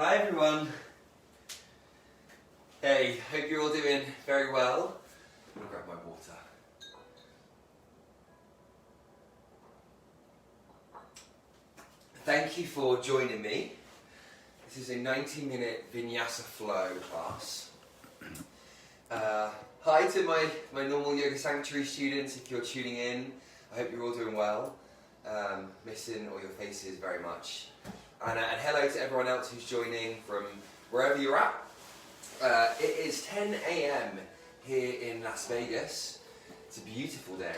Hi everyone. Hey, hope you're all doing very well. I'm gonna grab my water. Thank you for joining me. This is a 90-minute Vinyasa flow class. Hi to my normal yoga sanctuary students, if you're tuning in. I hope you're all doing well. Missing all your faces very much. And hello to everyone else who's joining from wherever you're at. It is 10 a.m. here in Las Vegas. It's a beautiful day.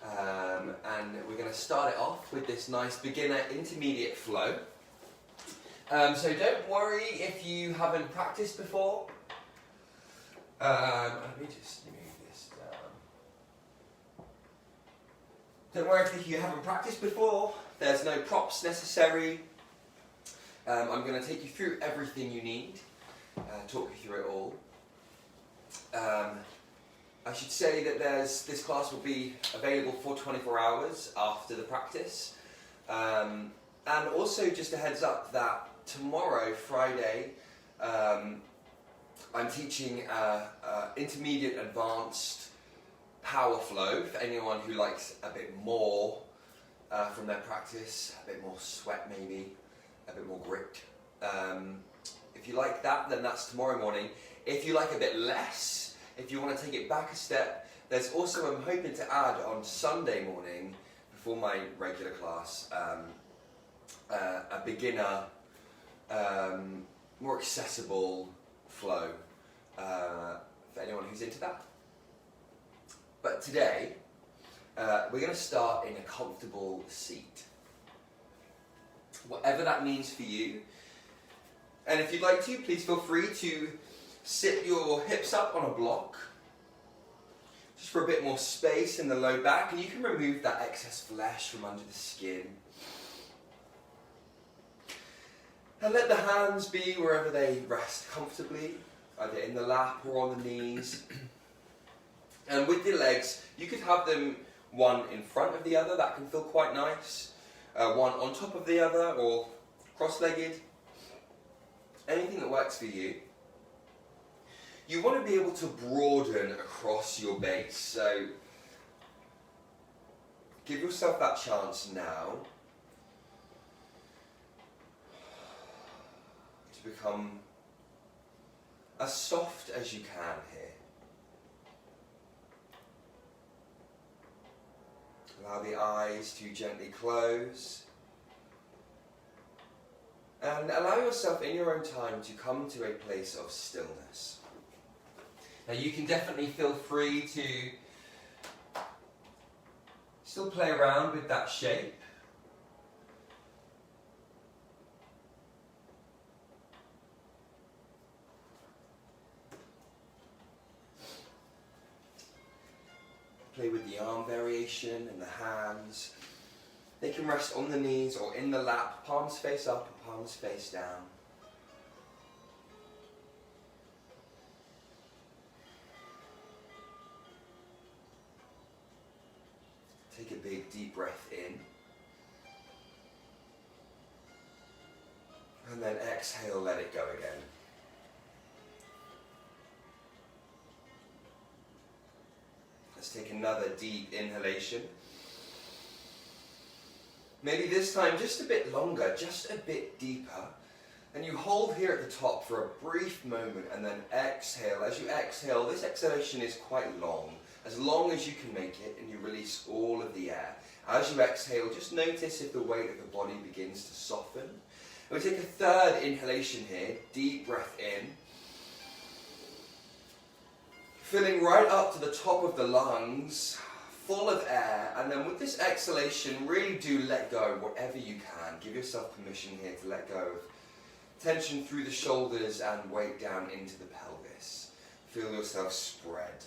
And we're going to start it off with this nice beginner intermediate flow. So don't worry if you haven't practiced before. Let me just move this down. Don't worry if you haven't practiced before. There's no props necessary. I'm going to take you through everything you need, talk you through it all. I should say that this class will be available for 24 hours after the practice. And also just a heads up that tomorrow, Friday, I'm teaching intermediate advanced power flow for anyone who likes a bit more from their practice, a bit more sweat maybe, a bit more grit. If you like that, then that's tomorrow morning. If you like a bit less, if you want to take it back a step, there's also, I'm hoping to add on Sunday morning, before my regular class, a beginner, more accessible flow for anyone who's into that. But today, we're going to start in a comfortable seat. Whatever that means for you. And if you'd like to, please feel free to sit your hips up on a block, just for a bit more space in the low back, and you can remove that excess flesh from under the skin. And let the hands be wherever they rest comfortably, either in the lap or on the knees. And with your legs, you could have them one in front of the other, that can feel quite nice. One on top of the other, or cross-legged. Anything that works for you. You want to be able to broaden across your base, so give yourself that chance now to become as soft as you can here. Allow the eyes to gently close. And allow yourself in your own time to come to a place of stillness. Now you can definitely feel free to still play around with that shape. Play with the arm variation and the hands. They can rest on the knees or in the lap, palms face up and palms face down. Take a big deep breath in. And then exhale, let it go again. Let's take another deep inhalation. Maybe this time just a bit longer, just a bit deeper. And you hold here at the top for a brief moment and then exhale. As you exhale, this exhalation is quite long as you can make it, and you release all of the air. As you exhale, just notice if the weight of the body begins to soften. And we take a third inhalation here, deep breath in. Filling right up to the top of the lungs, full of air, and then with this exhalation, really do let go of whatever you can. Give yourself permission here to let go of tension through the shoulders and weight down into the pelvis. Feel yourself spread.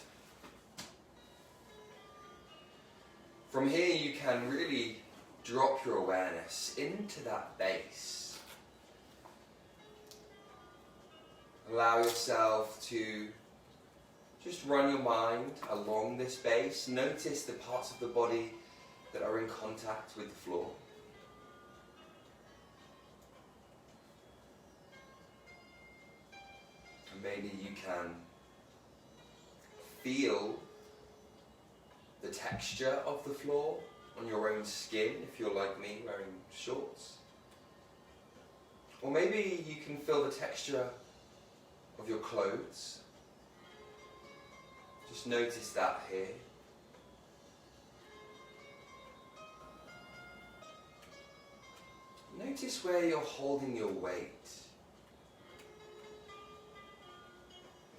From here you can really drop your awareness into that base. Allow yourself to just run your mind along this base. Notice the parts of the body that are in contact with the floor. Maybe you can feel the texture of the floor on your own skin if you're like me, wearing shorts. Or maybe you can feel the texture of your clothes. Just notice that here. Notice where you're holding your weight.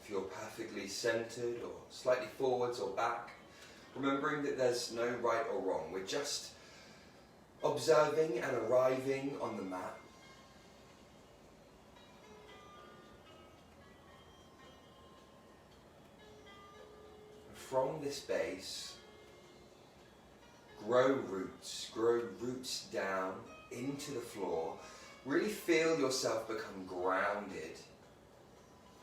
If you're perfectly centered or slightly forwards or back, remembering that there's no right or wrong. We're just observing and arriving on the mat. From this base, grow roots down into the floor. Really feel yourself become grounded.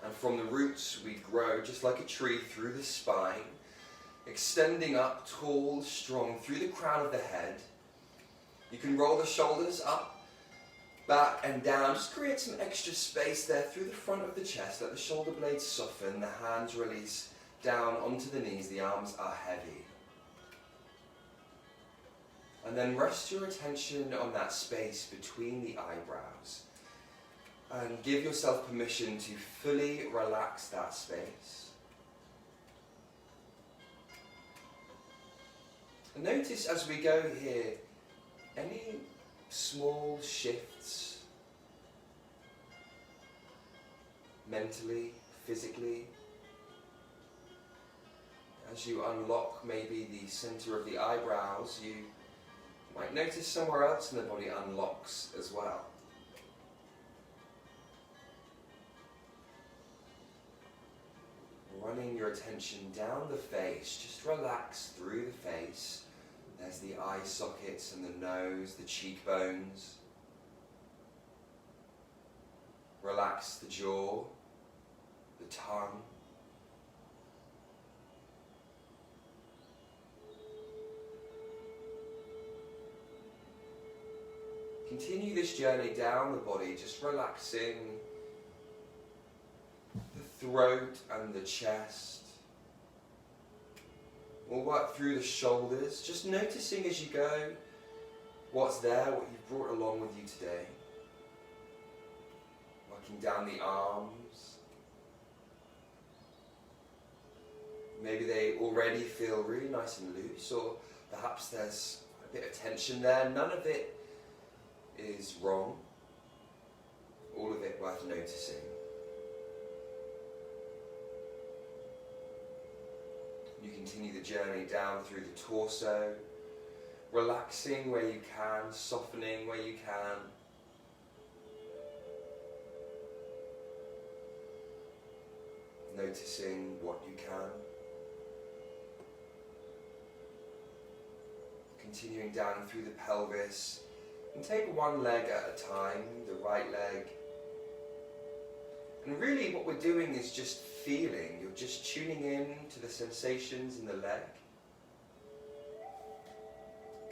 And from the roots we grow just like a tree through the spine, extending up tall, strong through the crown of the head. You can roll the shoulders up, back and down. Just create some extra space there through the front of the chest. Let the shoulder blades soften, the hands release down onto the knees, the arms are heavy. And then rest your attention on that space between the eyebrows. And give yourself permission to fully relax that space. And notice as we go here, any small shifts, mentally, physically, as you unlock maybe the center of the eyebrows, you might notice somewhere else in the body unlocks as well. Running your attention down the face, just relax through the face. There's the eye sockets and the nose, the cheekbones. Relax the jaw, the tongue. Continue this journey down the body, just relaxing the throat and the chest. We'll work through the shoulders, just noticing as you go what's there, what you've brought along with you today. Working down the arms. Maybe they already feel really nice and loose, or perhaps there's a bit of tension there. None of it is wrong, all of it worth noticing. You continue the journey down through the torso, relaxing where you can, softening where you can. Noticing what you can. Continuing down through the pelvis. And take one leg at a time, the right leg. And really what we're doing is just feeling. You're just tuning in to the sensations in the leg.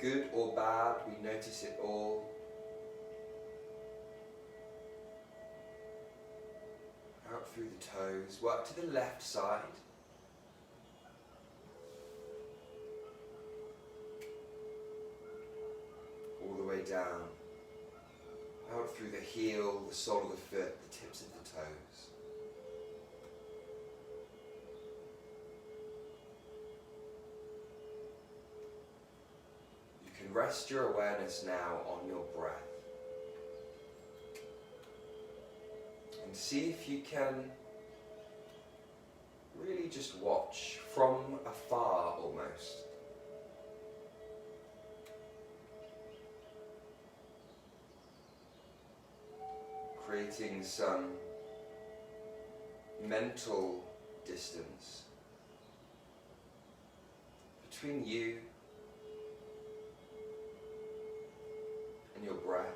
Good or bad, we notice it all. Out through the toes, work to the left side. All the way down, out through the heel, the sole of the foot, the tips of the toes. You can rest your awareness now on your breath. And see if you can really just watch from afar almost. Creating some mental distance between you and your breath,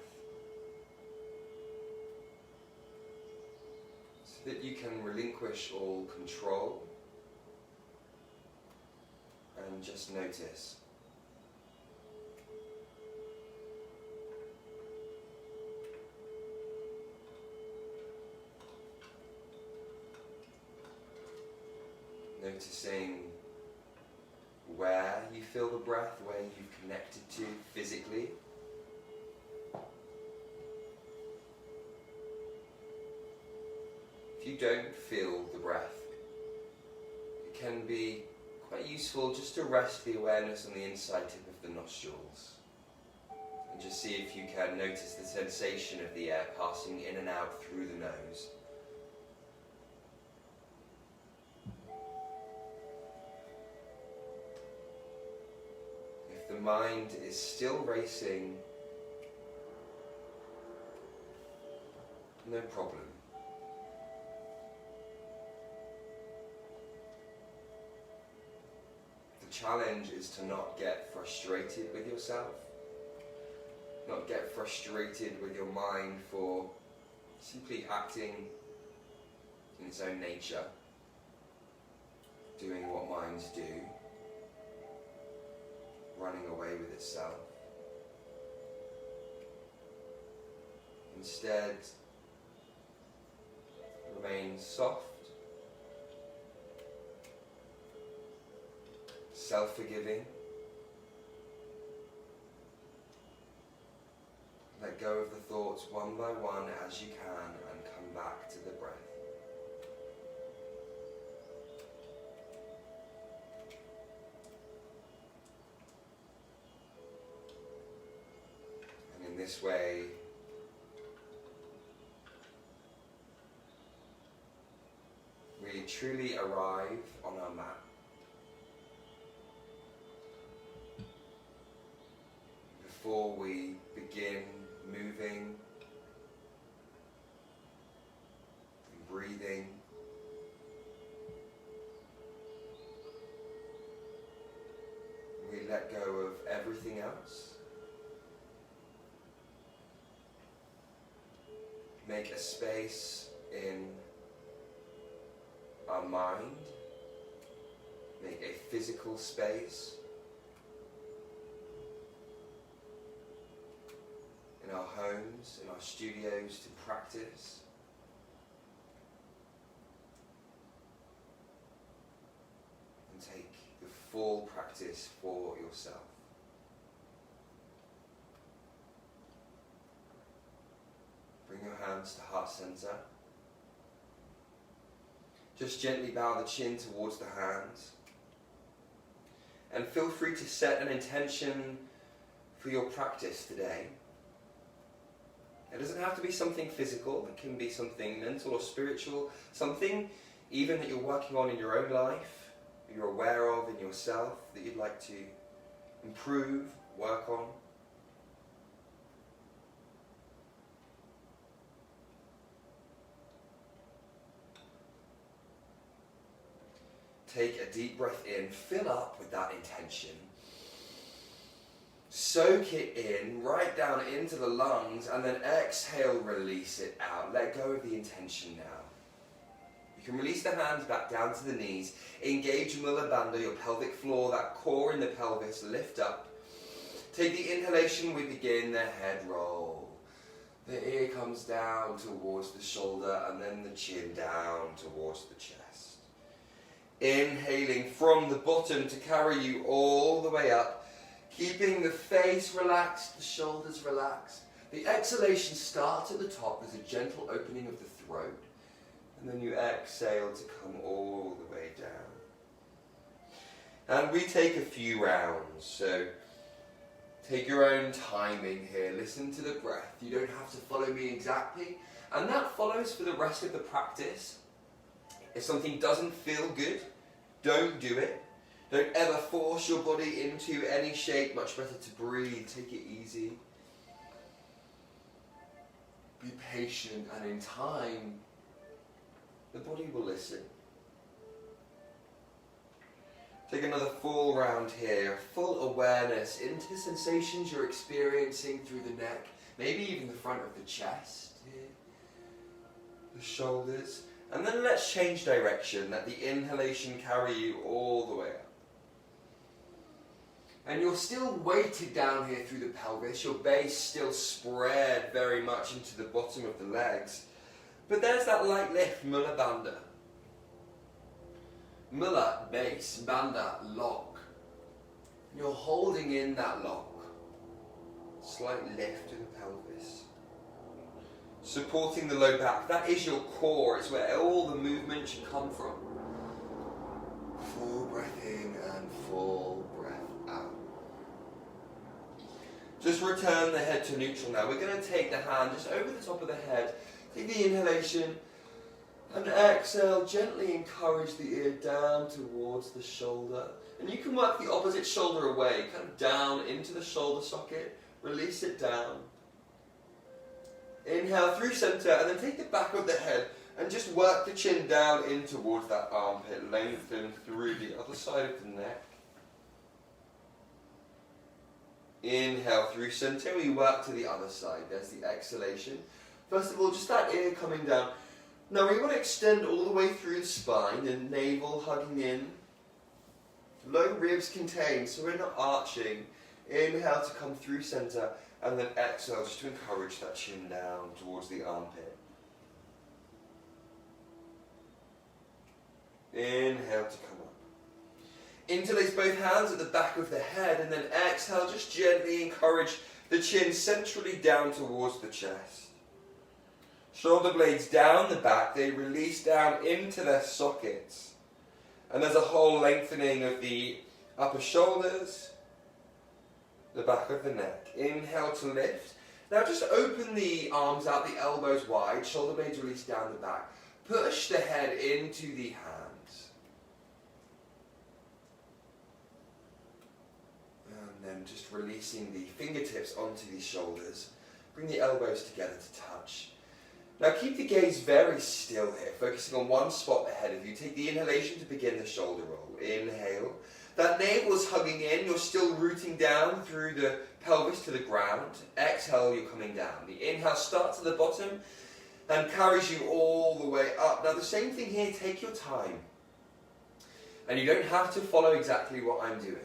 so that you can relinquish all control and just notice. Noticing where you feel the breath, where you've connected to physically. If you don't feel the breath, it can be quite useful just to rest the awareness on the inside tip of the nostrils. And just see if you can notice the sensation of the air passing in and out through the nose. If the mind is still racing, no problem. The challenge is to not get frustrated with yourself, not get frustrated with your mind for simply acting in its own nature, doing what minds do, running away with itself. Instead, remain soft, self-forgiving. Let go of the thoughts one by one as you can and come back to the breath. And in this way, we truly arrive on our mat. Before we begin moving and breathing, we let go of everything else. Make a space in our mind, make a physical space in our homes, in our studios to practice. And take the full practice for yourself. Bring your hands to heart center. Just gently bow the chin towards the hands. And feel free to set an intention for your practice today. It doesn't have to be something physical, it can be something mental or spiritual, something even that you're working on in your own life, you're aware of in yourself, that you'd like to improve, work on. Take a deep breath in, fill up with that intention. Soak it in, right down into the lungs, and then exhale, release it out. Let go of the intention now. You can release the hands back down to the knees. Engage Mula Bandha, your pelvic floor, that core in the pelvis, lift up. Take the inhalation, we begin the head roll. The ear comes down towards the shoulder, and then the chin down towards the chest. Inhaling from the bottom to carry you all the way up, keeping the face relaxed, the shoulders relaxed. The exhalation starts at the top, there's a gentle opening of the throat, and then you exhale to come all the way down. And we take a few rounds, so take your own timing here, listen to the breath. You don't have to follow me exactly, and that follows for the rest of the practice. If something doesn't feel good, don't do it. Don't ever force your body into any shape. Much better to breathe. Take it easy. Be patient, and in time, the body will listen. Take another full round here. Full awareness into sensations you're experiencing through the neck. Maybe even the front of the chest here. The shoulders. And then let's change direction. Let the inhalation carry you all the way up. And you're still weighted down here through the pelvis. Your base still spread very much into the bottom of the legs. But there's that light lift, Mula Bandha. Mula, base, bandha, lock. You're holding in that lock. Slight lift to the pelvis. Supporting the low back. That is your core. It's where all the movement should come from. Full breath in and full breath out. Just return the head to neutral now. We're going to take the hand just over the top of the head. Take the inhalation and exhale. Gently encourage the ear down towards the shoulder. And you can work the opposite shoulder away, kind of down into the shoulder socket. Release it down. Inhale through center and then take the back of the head and just work the chin down in towards that armpit. Lengthen through the other side of the neck. Inhale through center. We work to the other side. There's the exhalation. First of all, just that ear coming down. Now we want to extend all the way through the spine, the navel hugging in. Low ribs contained, so we're not arching. Inhale to come through center, and then exhale just to encourage that chin down towards the armpit. Inhale to come up. Interlace both hands at the back of the head, and then exhale, just gently encourage the chin centrally down towards the chest. Shoulder blades down the back, they release down into their sockets. And there's a whole lengthening of the upper shoulders, the back of the neck. Inhale to lift. Now just open the arms out, the elbows wide, shoulder blades release down the back. Push the head into the hands. And then just releasing the fingertips onto the shoulders. Bring the elbows together to touch. Now keep the gaze very still here, focusing on one spot ahead of you. Take the inhalation to begin the shoulder roll. Inhale. That navel is hugging in. You're still rooting down through the pelvis to the ground. Exhale, you're coming down. The inhale starts at the bottom and carries you all the way up. Now the same thing here, take your time. And you don't have to follow exactly what I'm doing.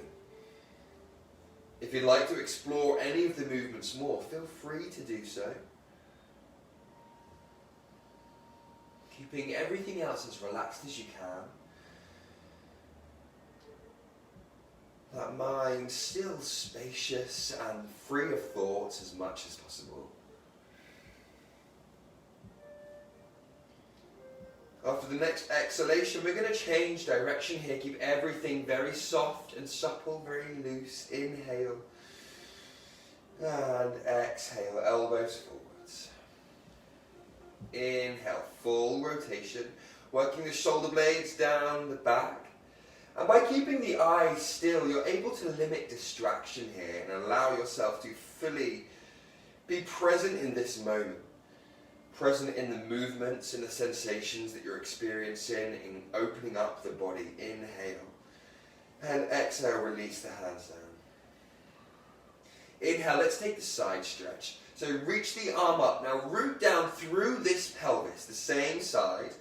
If you'd like to explore any of the movements more, feel free to do so. Keeping everything else as relaxed as you can. That mind still spacious and free of thoughts as much as possible. After the next exhalation, we're going to change direction here. Keep everything very soft and supple, very loose. Inhale. And exhale, elbows forwards. Inhale, full rotation. Working the shoulder blades down the back. And by keeping the eyes still, you're able to limit distraction here and allow yourself to fully be present in this moment. Present in the movements and the sensations that you're experiencing in opening up the body. Inhale. And exhale, release the hands down. Inhale, let's take the side stretch. So reach the arm up. Now root down through this pelvis, the same side,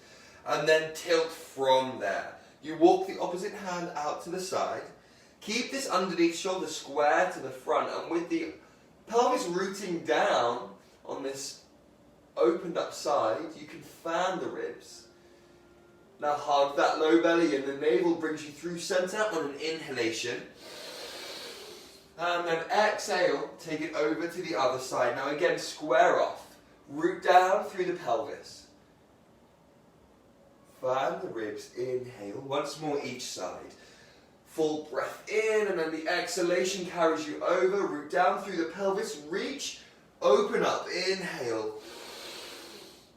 and then tilt from there. You walk the opposite hand out to the side. Keep this underneath shoulder square to the front, and with the pelvis rooting down on this opened up side, you can fan the ribs. Now hug that low belly in. The navel brings you through center on an inhalation. And then exhale, take it over to the other side. Now again, square off. Root down through the pelvis. Fan the ribs, inhale. Once more each side. Full breath in, and then the exhalation carries you over. Root down through the pelvis, reach, open up, inhale.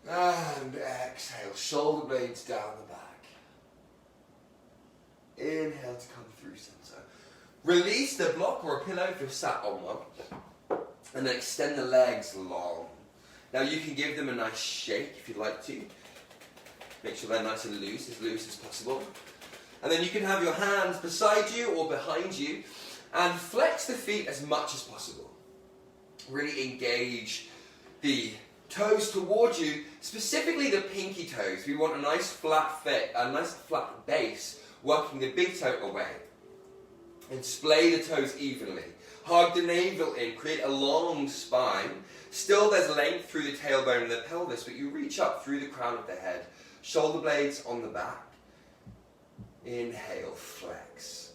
And exhale, shoulder blades down the back. Inhale to come through center. Release the block or a pillow if you're sat on one. And then extend the legs long. Now you can give them a nice shake if you'd like to. Make sure they're nice and loose as possible. And then you can have your hands beside you or behind you and flex the feet as much as possible. Really engage the toes towards you, specifically the pinky toes. We want a nice flat base, working the big toe away. And splay the toes evenly. Hug the navel in, create a long spine. Still there's length through the tailbone and the pelvis, but you reach up through the crown of the head. Shoulder blades on the back. Inhale, flex.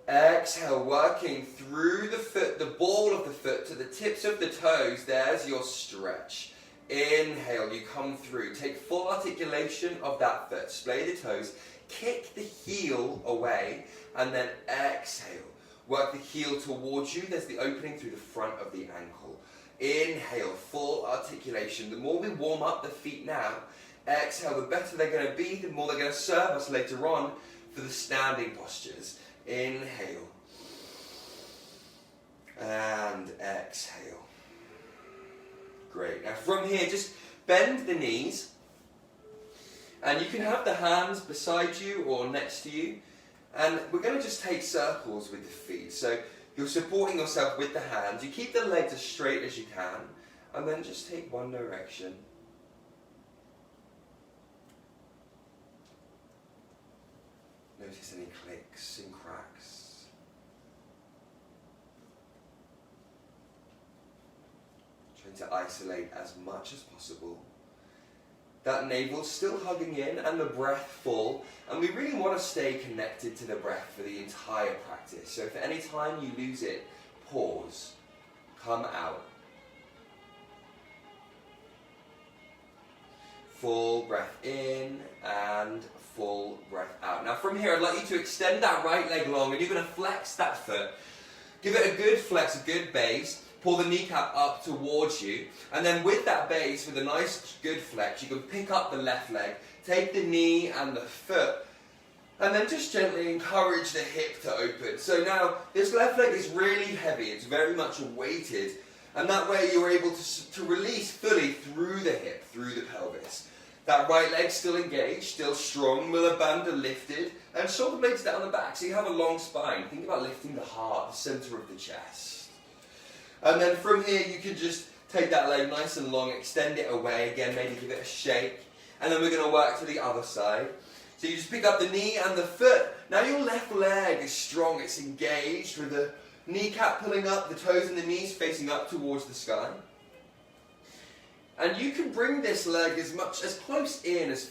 Exhale, working through the foot, the ball of the foot to the tips of the toes. There's your stretch. Inhale, you come through. Take full articulation of that foot. Splay the toes. Kick the heel away and then exhale. Work the heel towards you. There's the opening through the front of the ankle. Inhale, full articulation. The more we warm up the feet now, exhale, the better they're going to be, the more they're going to serve us later on for the standing postures. Inhale. And exhale. Great. Now from here, just bend the knees. And you can have the hands beside you or next to you. And we're going to just take circles with the feet. So you're supporting yourself with the hands. You keep the legs as straight as you can. And then just take one direction. Notice any clicks and cracks. Trying to isolate as much as possible. That navel's still hugging in and the breath full. And we really want to stay connected to the breath for the entire practice. So if at any time you lose it, pause. Come out. Full breath in and full breath out. Now from here, I'd like you to extend that right leg long and you're going to flex that foot. Give it a good flex, a good base. Pull the kneecap up towards you. And then with that base, with a nice good flex, you can pick up the left leg, take the knee and the foot, and then just gently encourage the hip to open. So now, this left leg is really heavy. It's very much weighted. And that way you're able to release fully through the hip, through the pelvis. That right leg still engaged, still strong, Muller bandha lifted, and shoulder blades down the back. So you have a long spine. Think about lifting the heart, the center of the chest. And then from here you can just take that leg nice and long, extend it away, again maybe give it a shake. And then we're going to work to the other side. So you just pick up the knee and the foot. Now your left leg is strong, it's engaged with the kneecap pulling up, the toes and the knees facing up towards the sky. And you can bring this leg as close in as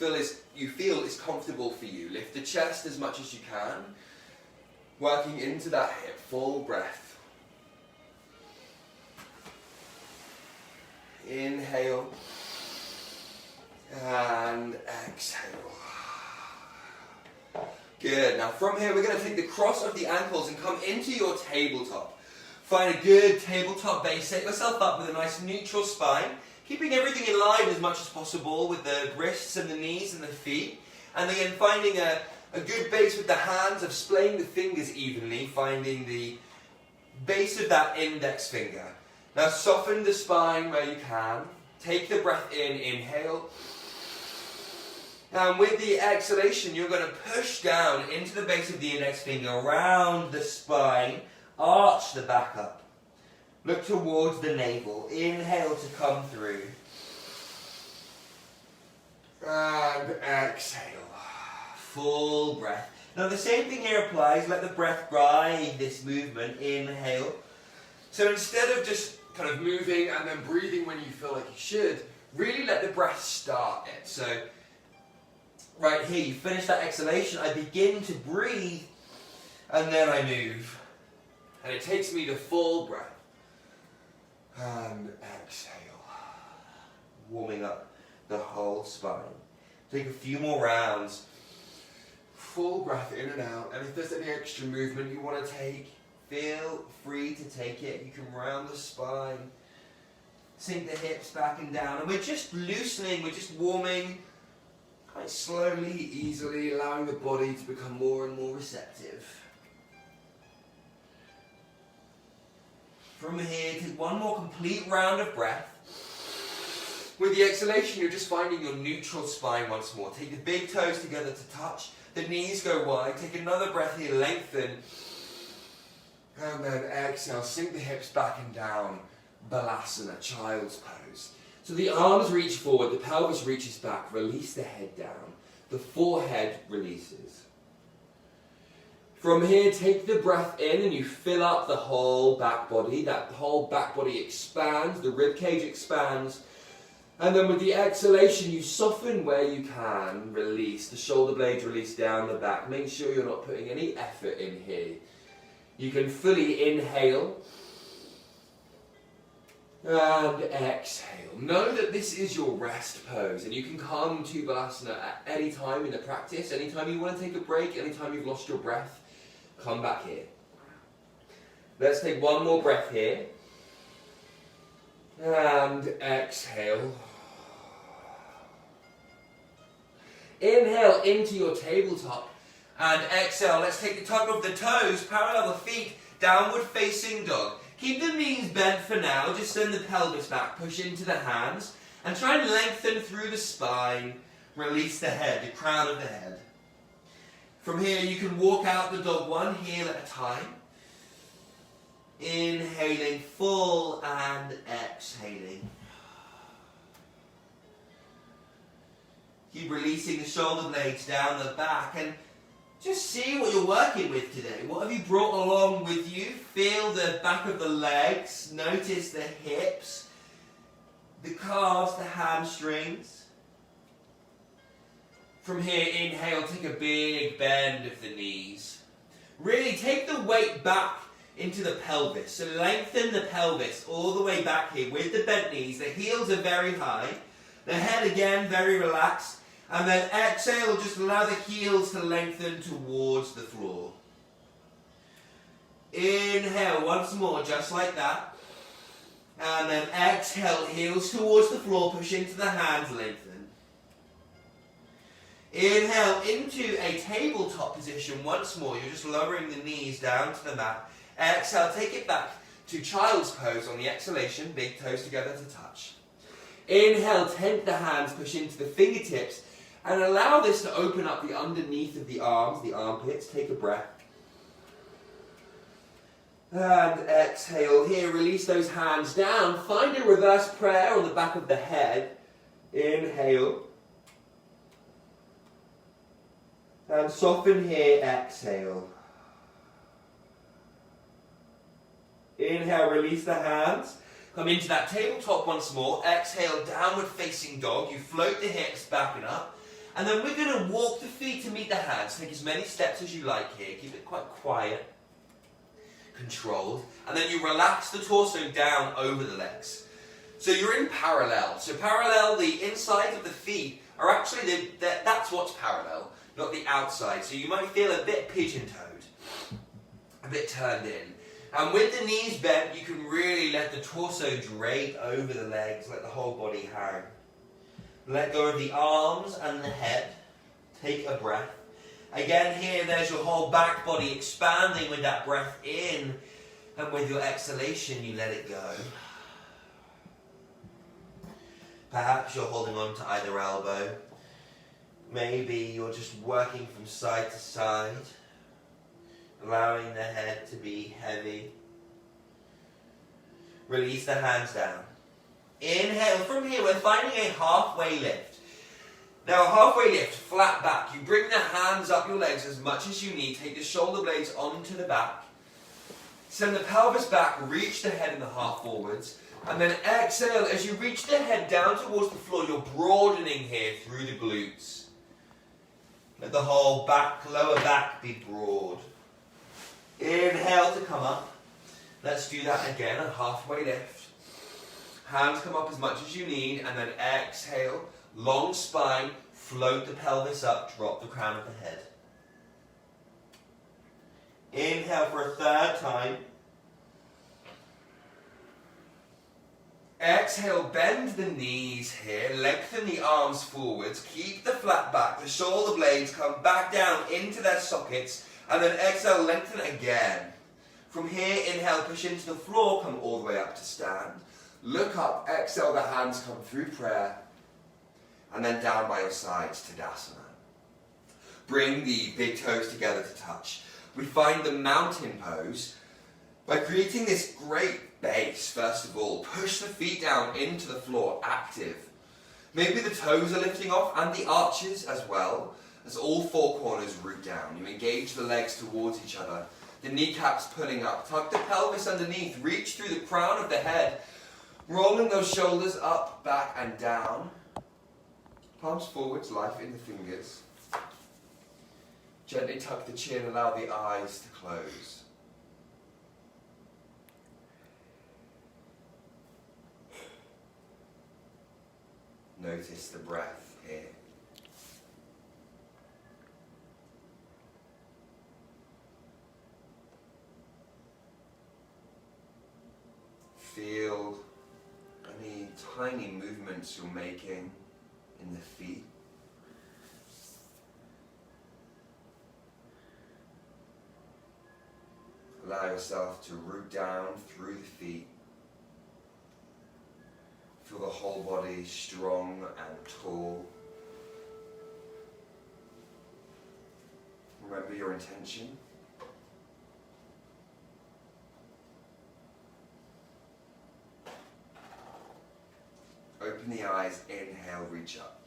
you feel is comfortable for you. Lift the chest as much as you can. Working into that hip, full breath. Inhale and exhale. Good. Now from here we're going to take the cross of the ankles and come into your tabletop. Find a good tabletop base. Set yourself up with a nice neutral spine. Keeping everything in line as much as possible with the wrists and the knees and the feet. And again finding a good base with the hands of splaying the fingers evenly. Finding the base of that index finger. Now soften the spine where you can. Take the breath in, inhale. And with the exhalation, you're going to push down into the base of the index finger, around the spine, arch the back up. Look towards the navel. Inhale to come through. And exhale. Full breath. Now the same thing here applies. Let the breath guide this movement. Inhale. So instead of just kind of moving and then breathing when you feel like you should, really let the breath start it. So right here, you finish that exhalation, I begin to breathe, and then I move. And it takes me to full breath. And exhale. Warming up the whole spine. Take a few more rounds. Full breath in and out. And if there's any extra movement you want to take, feel free to take it. You can round the spine, sink the hips back and down. And we're just loosening, we're just warming quite slowly, easily, allowing the body to become more and more receptive. From here, take one more complete round of breath. With the exhalation, you're just finding your neutral spine once more. Take the big toes together to touch. The knees go wide. Take another breath here, lengthen. And then exhale, sink the hips back and down. Balasana, child's pose. So the arms reach forward, the pelvis reaches back, release the head down. The forehead releases. From here, take the breath in and you fill up the whole back body. That whole back body expands, the rib cage expands. And then with the exhalation, you soften where you can, release. The shoulder blades release down the back. Make sure you're not putting any effort in here. You can fully inhale and exhale. Know that this is your rest pose, and you can come to Balasana at any time in the practice. Anytime you want to take a break, anytime you've lost your breath, come back here. Let's take one more breath here. And exhale. Inhale into your tabletop. And exhale. Let's take the tug of the toes, parallel the feet, downward facing dog. Keep the knees bent for now. Just send the pelvis back. Push into the hands. And try and lengthen through the spine. Release the head, the crown of the head. From here you can walk out the dog one heel at a time. Inhaling full and exhaling. Keep releasing the shoulder blades down the back and just see what you're working with today. What have you brought along with you? Feel the back of the legs. Notice the hips, the calves, the hamstrings. From here, inhale, take a big bend of the knees. Really take the weight back into the pelvis. So lengthen the pelvis all the way back here with the bent knees. The heels are very high. The head again very relaxed. And then exhale, just allow the heels to lengthen towards the floor. Inhale once more, just like that. And then exhale, heels towards the floor, push into the hands, lengthen. Inhale into a tabletop position once more. You're just lowering the knees down to the mat. Exhale, take it back to child's pose on the exhalation, big toes together to touch. Inhale, tent the hands, push into the fingertips, and allow this to open up the underneath of the arms, the armpits. Take a breath. And exhale here, release those hands down. Find a reverse prayer on the back of the head. Inhale. And soften here, exhale. Inhale, release the hands. Come into that tabletop once more. Exhale, downward facing dog. You float the hips back and up. And then we're going to walk the feet to meet the hands. Take as many steps as you like here. Keep it quite quiet, controlled. And then you relax the torso down over the legs. So you're in parallel. So parallel, the insides of the feet are actually, that's what's parallel, not the outside. So you might feel a bit pigeon-toed, a bit turned in. And with the knees bent, you can really let the torso drape over the legs, let the whole body hang. Let go of the arms and the head. Take a breath. Again here, there's your whole back body expanding with that breath in. And with your exhalation, you let it go. Perhaps you're holding on to either elbow. Maybe you're just working from side to side, allowing the head to be heavy. Release the hands down. Inhale. From here, we're finding a halfway lift. Now, a halfway lift, flat back. You bring the hands up your legs as much as you need. Take the shoulder blades onto the back. Send the pelvis back, reach the head in the half forwards. And then exhale. As you reach the head down towards the floor, you're broadening here through the glutes. Let the whole back, lower back be broad. Inhale to come up. Let's do that again, a halfway lift. Hands come up as much as you need, and then exhale, long spine, float the pelvis up, drop the crown of the head. Inhale for a third time. Exhale, bend the knees here, lengthen the arms forwards, keep the flat back, the shoulder blades come back down into their sockets, and then exhale, lengthen again. From here, inhale, push into the floor, come all the way up to stand. Look up, exhale, the hands come through prayer, and then down by your sides, Tadasana. Bring the big toes together to touch. We find the mountain pose by creating this great base, first of all. Push the feet down into the floor, active. Maybe the toes are lifting off, and the arches as well, as all four corners root down. You engage the legs towards each other. The kneecaps pulling up. Tuck the pelvis underneath. Reach through the crown of the head. Rolling those shoulders up, back and down. Palms forwards, life in the fingers. Gently tuck the chin, allow the eyes to close. Notice the breath here. Feel any tiny movements you're making in the feet. Allow yourself to root down through the feet. Feel the whole body strong and tall. Remember your intention. Open the eyes, inhale, reach up.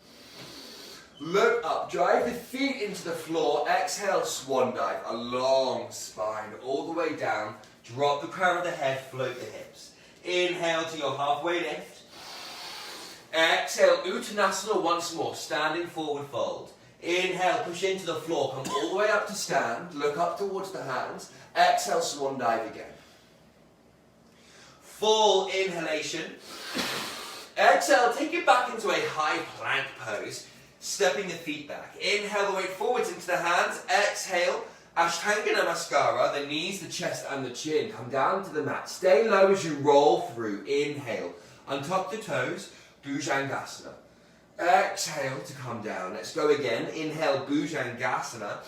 Look up, drive the feet into the floor, exhale, swan dive, a long spine all the way down, drop the crown of the head, float the hips. Inhale to your halfway lift. Exhale, Uttanasana once more, standing forward fold. Inhale, push into the floor, come all the way up to stand, look up towards the hands, exhale, swan dive again. Full inhalation. Exhale, take it back into a high plank pose, stepping the feet back. Inhale the weight forwards into the hands. Exhale, Ashtanga Namaskara, the knees, the chest and the chin. Come down to the mat. Stay low as you roll through. Inhale, untuck the toes, Bhujangasana. Exhale to come down. Let's go again. Inhale, Bhujangasana.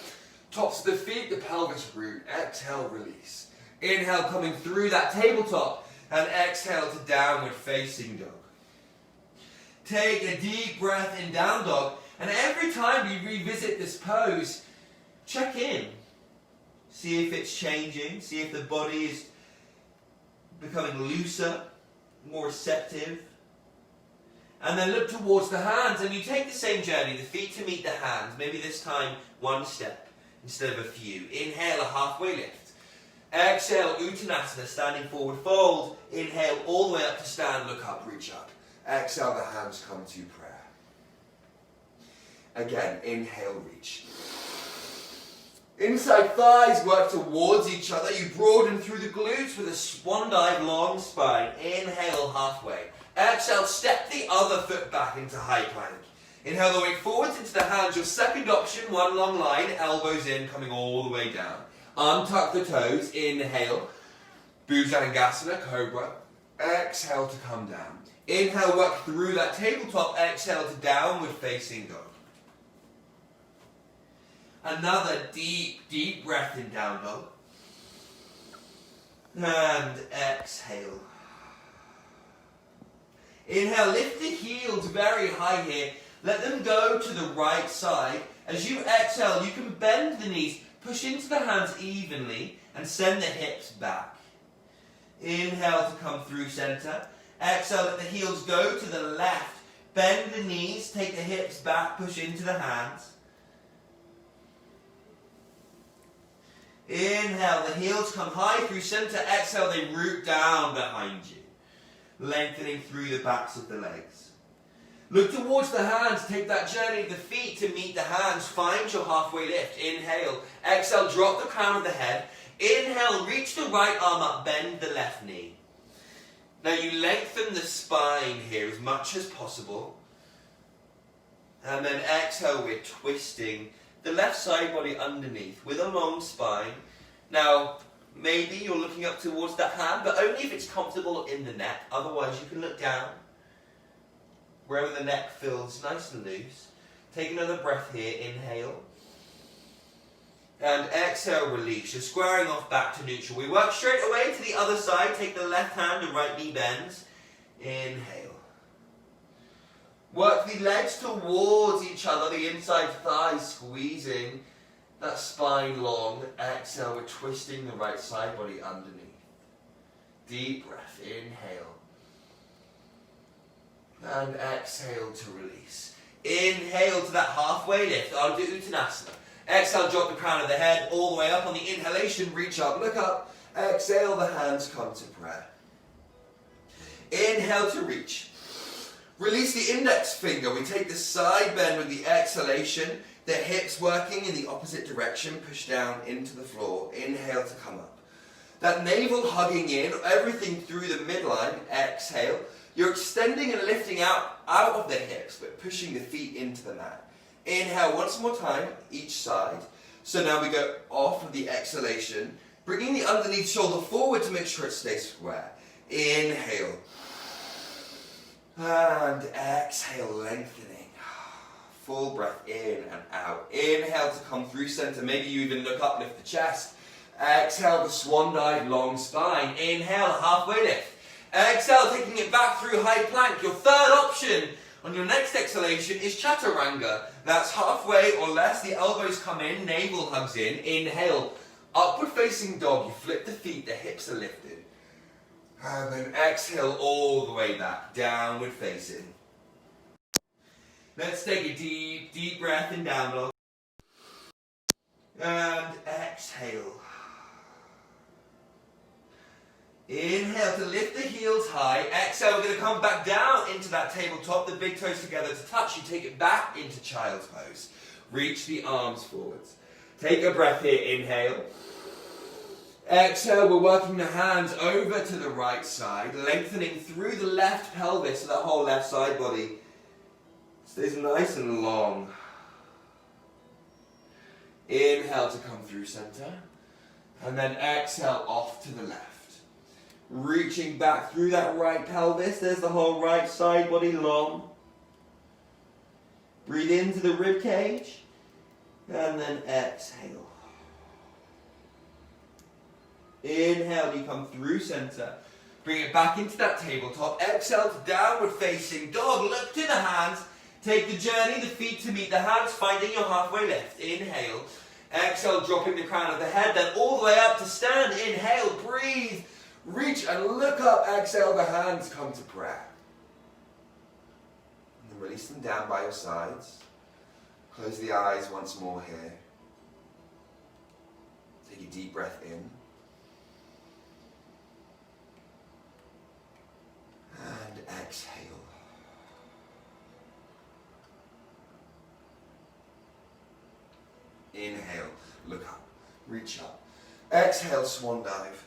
Tops of the feet, the pelvis root. Exhale, release. Inhale, coming through that tabletop. And exhale to downward facing dog. Take a deep breath in down dog, and every time you revisit this pose, check in. See if it's changing, see if the body is becoming looser, more receptive. And then look towards the hands, and you take the same journey, the feet to meet the hands, maybe this time one step instead of a few. Inhale, a halfway lift. Exhale, Uttanasana, standing forward fold. Inhale, all the way up to stand, look up, reach up. Exhale, the hands come to prayer. Again, inhale, reach. Inside thighs work towards each other. You broaden through the glutes with a swan dive, long spine. Inhale, halfway. Exhale, step the other foot back into high plank. Inhale the weight forwards into the hands. Your second option, one long line, elbows in, coming all the way down. Untuck the toes. Inhale, Bhujangasana, Cobra. Exhale to come down. Inhale, work through that tabletop. Exhale to downward facing dog. Another deep, deep breath in down dog. And exhale. Inhale, lift the heels very high here. Let them go to the right side. As you exhale, you can bend the knees, push into the hands evenly, and send the hips back. Inhale to come through center. Exhale, let the heels go to the left. Bend the knees, take the hips back, push into the hands. Inhale, the heels come high through center. Exhale, they root down behind you, lengthening through the backs of the legs. Look towards the hands. Take that journey of the feet to meet the hands. Find your halfway lift. Inhale. Exhale, drop the crown of the head. Inhale, reach the right arm up, bend the left knee. Now you lengthen the spine here as much as possible. And then exhale, we're twisting the left side body underneath with a long spine. Now, maybe you're looking up towards that hand, but only if it's comfortable in the neck. Otherwise, you can look down, wherever the neck feels nice and loose. Take another breath here. Inhale. And exhale, release. You're squaring off back to neutral. We work straight away to the other side. Take the left hand, the right knee bends. Inhale. Work the legs towards each other, the inside thighs squeezing that spine long. Exhale, we're twisting the right side body underneath. Deep breath. Inhale. And exhale to release. Inhale to that halfway lift. Ardha Uttanasana. Exhale, drop the crown of the head all the way up. On the inhalation, reach up, look up. Exhale, the hands come to prayer. Inhale to reach. Release the index finger. We take the side bend with the exhalation. The hips working in the opposite direction. Push down into the floor. Inhale to come up. That navel hugging in, everything through the midline. Exhale. You're extending and lifting out of the hips, but pushing the feet into the mat. Inhale once more time, each side. So now we go off of the exhalation, bringing the underneath shoulder forward to make sure it stays square. Inhale. And exhale, lengthening. Full breath in and out. Inhale to come through center. Maybe you even look up, lift the chest. Exhale the swan dive, long spine. Inhale, halfway lift. Exhale, taking it back through high plank. Your third option on your next exhalation is chaturanga. That's halfway or less. The elbows come in, navel hugs in. Inhale, upward facing dog. You flip the feet, the hips are lifted. And then exhale all the way back, downward facing. Let's take a deep, deep breath in down dog. And exhale. Inhale to lift the heels high. Exhale, we're going to come back down into that tabletop, the big toes together to touch. You take it back into child's pose. Reach the arms forwards. Take a breath here, inhale. Exhale, we're working the hands over to the right side, lengthening through the left pelvis so that whole left side body stays nice and long. Inhale to come through center. And then exhale off to the left. Reaching back through that right pelvis. There's the whole right side body long. Breathe into the rib cage. And then exhale. Inhale, you come through center. Bring it back into that tabletop. Exhale to downward facing dog. Look to the hands. Take the journey, the feet to meet the hands, finding your halfway lift. Inhale. Exhale, dropping the crown of the head, then all the way up to stand. Inhale, breathe. Reach and look up. Exhale, the hands come to prayer. And then release them down by your sides. Close the eyes once more here. Take a deep breath in. And exhale. Inhale, look up, reach up. Exhale, swan dive.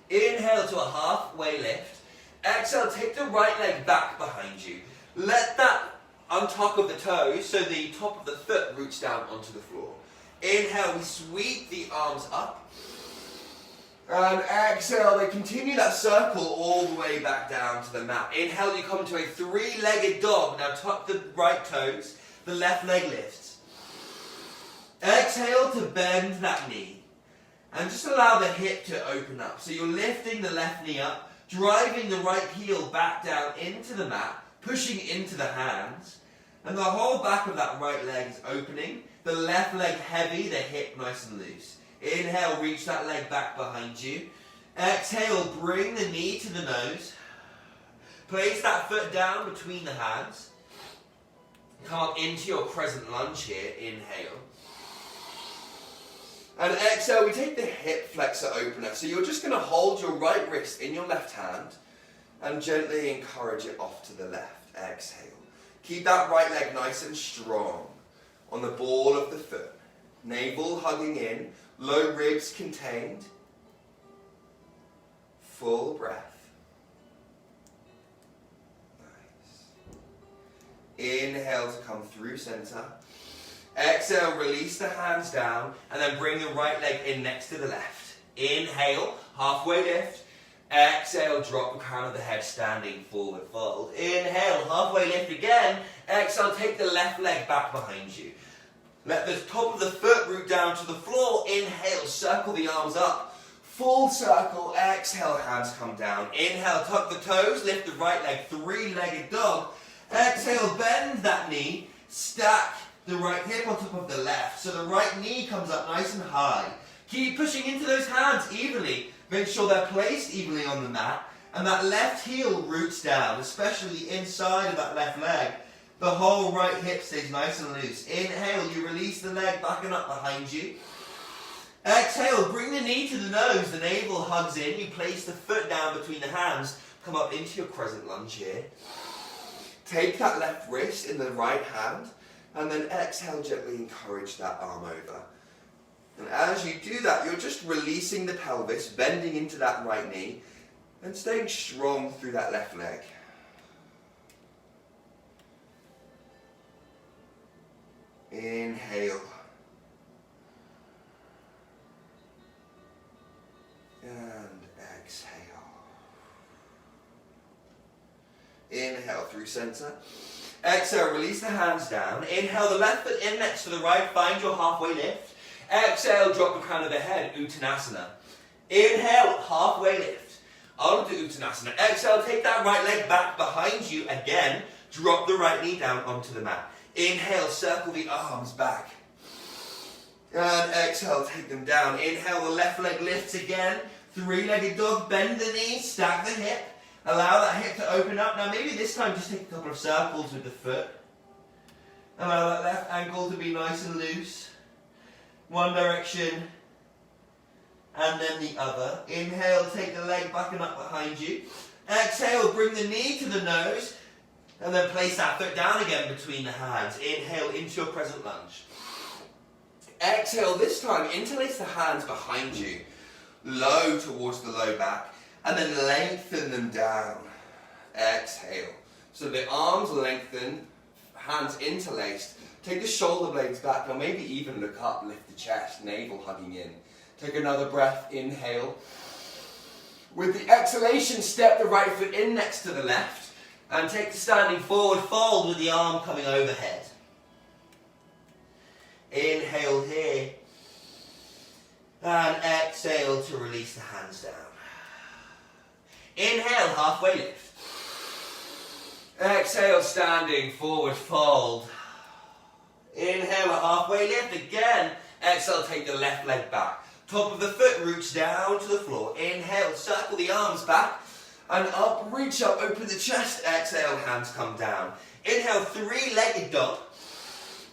Inhale to a halfway lift. Exhale, take the right leg back behind you. Let that on top of the toes, so the top of the foot roots down onto the floor. Inhale, we sweep the arms up. And exhale, they continue that circle all the way back down to the mat. Inhale, you come to a three-legged dog. Now tuck the right toes, the left leg lifts. Exhale to bend that knee. And just allow the hip to open up. So you're lifting the left knee up, driving the right heel back down into the mat, pushing into the hands. And the whole back of that right leg is opening. The left leg heavy, the hip nice and loose. Inhale, reach that leg back behind you. Exhale, bring the knee to the nose. Place that foot down between the hands. Come up into your crescent lunge here. Inhale. And exhale, we take the hip flexor opener. So you're just going to hold your right wrist in your left hand and gently encourage it off to the left. Exhale. Keep that right leg nice and strong on the ball of the foot. Navel hugging in, low ribs contained. Full breath. Nice. Inhale to come through center. Exhale, release the hands down, and then bring the right leg in next to the left. Inhale, halfway lift. Exhale, drop the crown of the head, standing forward fold. Inhale, halfway lift again. Exhale, take the left leg back behind you. Let the top of the foot root down to the floor. Inhale, circle the arms up. Full circle. Exhale, hands come down. Inhale, tuck the toes, lift the right leg, three-legged dog. Exhale, bend that knee, stack the right hip on top of the left, so the right knee comes up nice and high. Keep pushing into those hands evenly. Make sure they're placed evenly on the mat, and that left heel roots down, especially the inside of that left leg. The whole right hip stays nice and loose. Inhale, you release the leg back and up behind you. Exhale, bring the knee to the nose, the navel hugs in, you place the foot down between the hands, come up into your crescent lunge here. Take that left wrist in the right hand, and then exhale, gently encourage that arm over. And as you do that, you're just releasing the pelvis, bending into that right knee, and staying strong through that left leg. Inhale. And exhale. Inhale through center. Exhale, release the hands down. Inhale, the left foot in next to the right. Find your halfway lift. Exhale, drop the crown of the head, Uttanasana. Inhale, halfway lift. Onto Uttanasana. Exhale, take that right leg back behind you. Again, drop the right knee down onto the mat. Inhale, circle the arms back. And exhale, take them down. Inhale, the left leg lifts again. Three-legged dog, bend the knee, stack the hip. Allow that hip to open up. Now maybe this time just take a couple of circles with the foot. Allow that left ankle to be nice and loose. One direction and then the other. Inhale, take the leg back and up behind you. Exhale, bring the knee to the nose and then place that foot down again between the hands. Inhale into your crescent lunge. Exhale, this time interlace the hands behind you, low towards the low back, and then lengthen them down. Exhale. So the arms lengthen, hands interlaced. Take the shoulder blades back, or maybe even look up, lift the chest, navel hugging in. Take another breath, inhale. With the exhalation, step the right foot in next to the left, and take the standing forward fold with the arm coming overhead. Inhale here, and exhale to release the hands down. Inhale, halfway lift. Exhale, standing forward fold. Inhale, a halfway lift again. Exhale, take the left leg back. Top of the foot roots down to the floor. Inhale, circle the arms back and up, reach up, open the chest. Exhale, hands come down. Inhale, three-legged dog.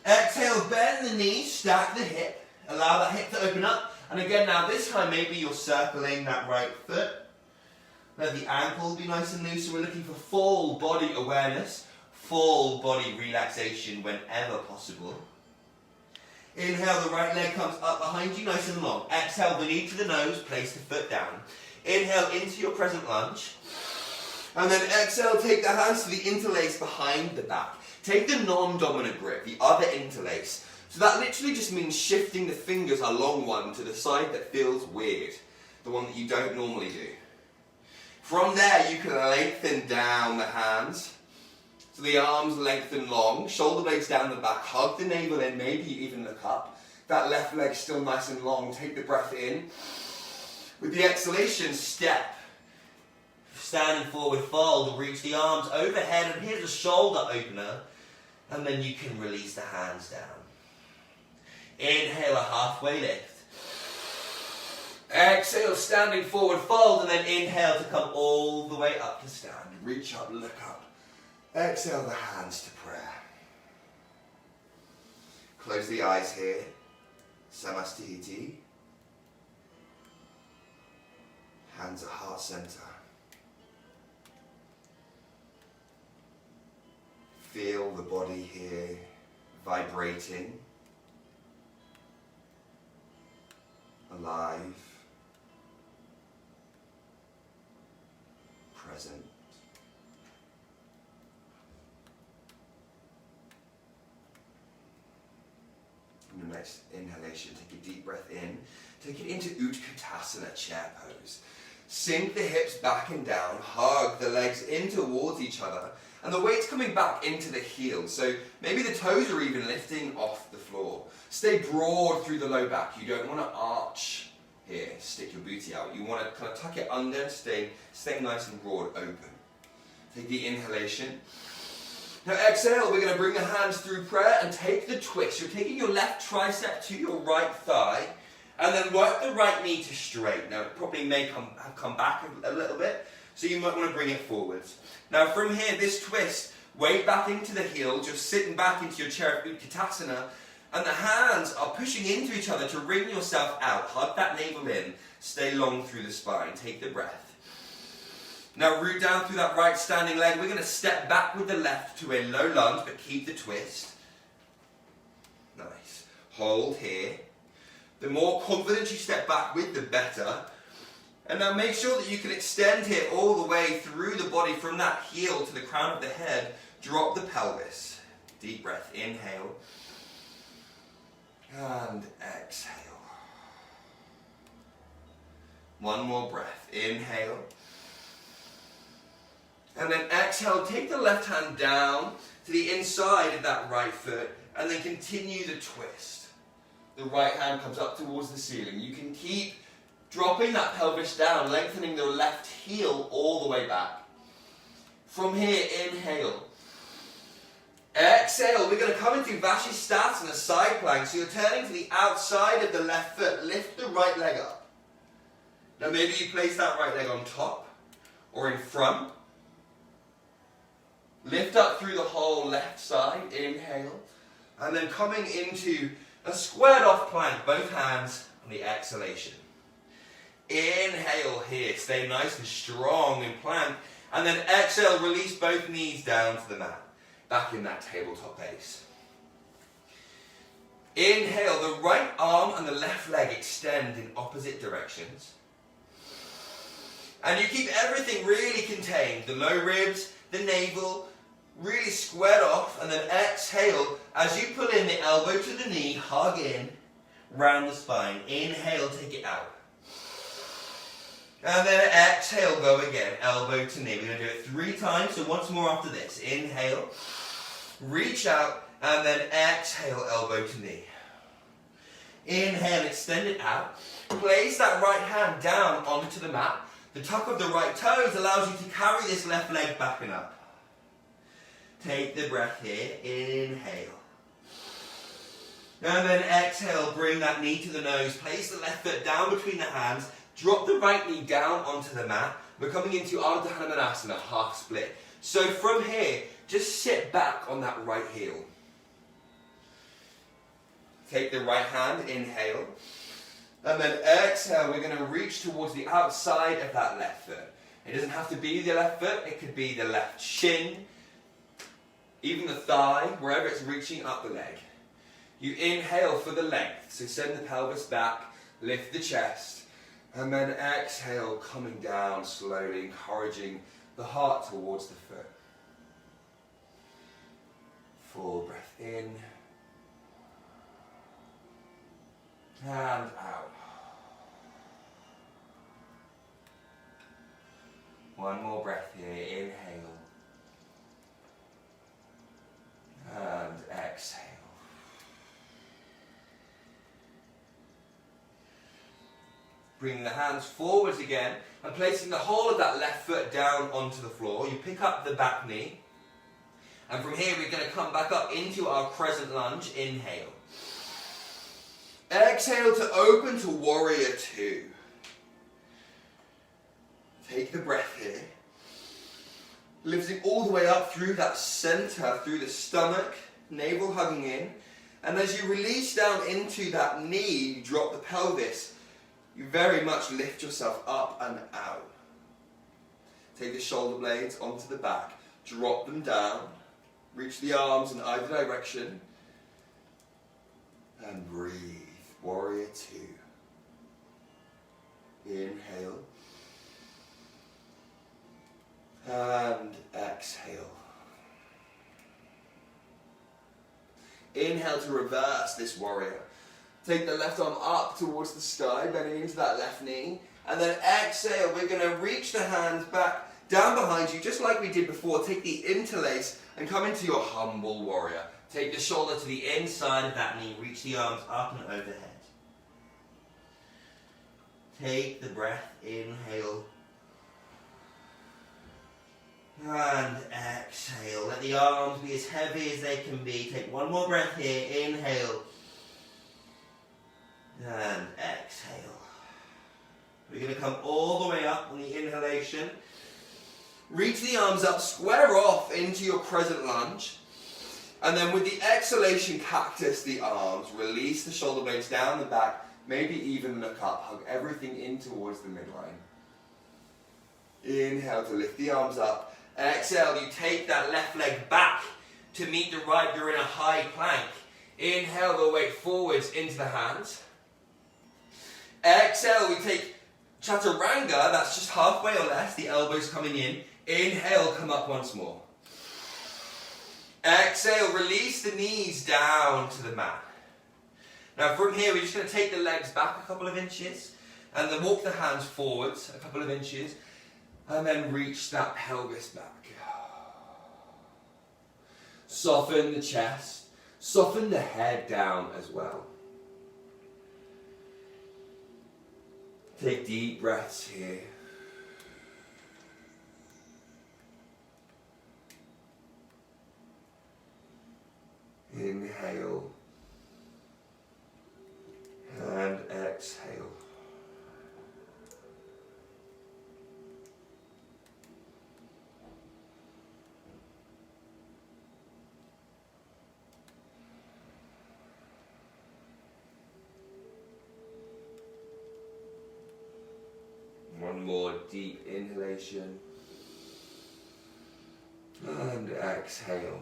Exhale, bend the knee, stack the hip. Allow that hip to open up. And again, now this time maybe you're circling that right foot. Let the ankle be nice and loose. So we're looking for full body awareness, full body relaxation whenever possible. Inhale, the right leg comes up behind you, nice and long. Exhale, the knee to the nose, place the foot down. Inhale into your crescent lunge. And then exhale, take the hands to the interlace behind the back. Take the non-dominant grip, the other interlace. So that literally just means shifting the fingers along one to the side that feels weird, the one that you don't normally do. From there, you can lengthen down the hands. So the arms lengthen long, shoulder blades down the back, hug the navel in, maybe even look up. That left leg still nice and long, take the breath in. With the exhalation, step. Standing forward fold, reach the arms overhead, and here's a shoulder opener. And then you can release the hands down. Inhale, a halfway lift. Exhale, standing forward fold, and then inhale to come all the way up to stand. Reach up, look up. Exhale the hands to prayer. Close the eyes here. Namaste. Hands at heart center. Feel the body here vibrating, alive, present. In the next inhalation, take a deep breath in. Take it into Utkatasana, chair pose. Sink the hips back and down, hug the legs in towards each other, and the weight's coming back into the heels. So maybe the toes are even lifting off the floor. Stay broad through the low back. You don't want to arch here, stick your booty out. You want to kind of tuck it under, stay nice and broad, open. Take the inhalation. Now exhale, we're going to bring the hands through prayer and take the twist. You're taking your left tricep to your right thigh, and then work the right knee to straight. Now it probably may come back a little bit, so you might want to bring it forwards. Now from here, this twist, weight back into the heel, just sitting back into your chair of Utkatasana, and the hands are pushing into each other to wring yourself out. Hug that navel in, stay long through the spine, take the breath. Now root down through that right standing leg. We're going to step back with the left to a low lunge, but keep the twist. Nice. Hold here. The more confidence you step back with, the better. And now make sure that you can extend here all the way through the body from that heel to the crown of the head. Drop the pelvis. Deep breath. Inhale. And exhale. One more breath. Inhale. And then exhale. Take the left hand down to the inside of that right foot. And then continue the twist. The right hand comes up towards the ceiling. You can keep dropping that pelvis down, lengthening the left heel all the way back. From here, inhale. Exhale. We're going to come into Vashisthasana, side plank. So you're turning to the outside of the left foot. Lift the right leg up. Now maybe you place that right leg on top or in front. Lift up through the whole left side. Inhale. And then coming into a squared off plank, both hands on the exhalation. Inhale here, stay nice and strong in plank. And then exhale, release both knees down to the mat. Back in that tabletop base. Inhale, the right arm and the left leg extend in opposite directions. And you keep everything really contained. The low ribs, the navel, really squared off, and then exhale as you pull in the elbow to the knee, hug in, round the spine. Inhale, take it out. And then exhale, go again, elbow to knee. We're going to do it 3 times, so once more after this. Inhale, reach out, and then exhale, elbow to knee. Inhale, extend it out. Place that right hand down onto the mat. The tuck of the right toes allows you to carry this left leg back and up. Take the breath here. Inhale. And then exhale, bring that knee to the nose. Place the left foot down between the hands. Drop the right knee down onto the mat. We're coming into Ardha Hanumanasana, half split. So from here, just sit back on that right heel. Take the right hand, inhale. And then exhale, we're going to reach towards the outside of that left foot. It doesn't have to be the left foot, it could be the left shin, even the thigh, wherever it's reaching up the leg. You inhale for the length, so send the pelvis back, lift the chest, and then exhale, coming down slowly, encouraging the heart towards the foot. Full breath in, and out. One more breath here, inhale, and exhale. Bringing the hands forwards again and placing the whole of that left foot down onto the floor. You pick up the back knee. And from here we're going to come back up into our crescent lunge. Inhale. Exhale to open to warrior 2. Take the breath here. Lifting all the way up through that center, through the stomach, navel hugging in. And as you release down into that knee, you drop the pelvis. You very much lift yourself up and out. Take the shoulder blades onto the back. Drop them down. Reach the arms in either direction. And breathe. Warrior 2. Inhale. And exhale. Inhale to reverse this warrior. Take the left arm up towards the sky, bending into that left knee. And then exhale, we're going to reach the hands back down behind you, just like we did before. Take the interlace and come into your humble warrior. Take the shoulder to the inside of that knee. Reach the arms up and overhead. Take the breath. Inhale. And exhale. Let the arms be as heavy as they can be. Take one more breath here. Inhale. And exhale. We're going to come all the way up on the inhalation. Reach the arms up, square off into your crescent lunge. And then with the exhalation, cactus the arms. Release the shoulder blades down the back. Maybe even look up. Hug everything in towards the midline. Inhale to lift the arms up. Exhale, you take that left leg back to meet the right. You're in a high plank. Inhale the weight forwards into the hands. Exhale, we take chaturanga, that's just halfway or less, the elbows coming in. Inhale, come up once more. Exhale, release the knees down to the mat. Now from here, we're just going to take the legs back a couple of inches, and then walk the hands forwards a couple of inches, and then reach that pelvis back. Soften the chest, soften the head down as well. Take deep breaths here. Inhale and exhale. One more deep inhalation and exhale.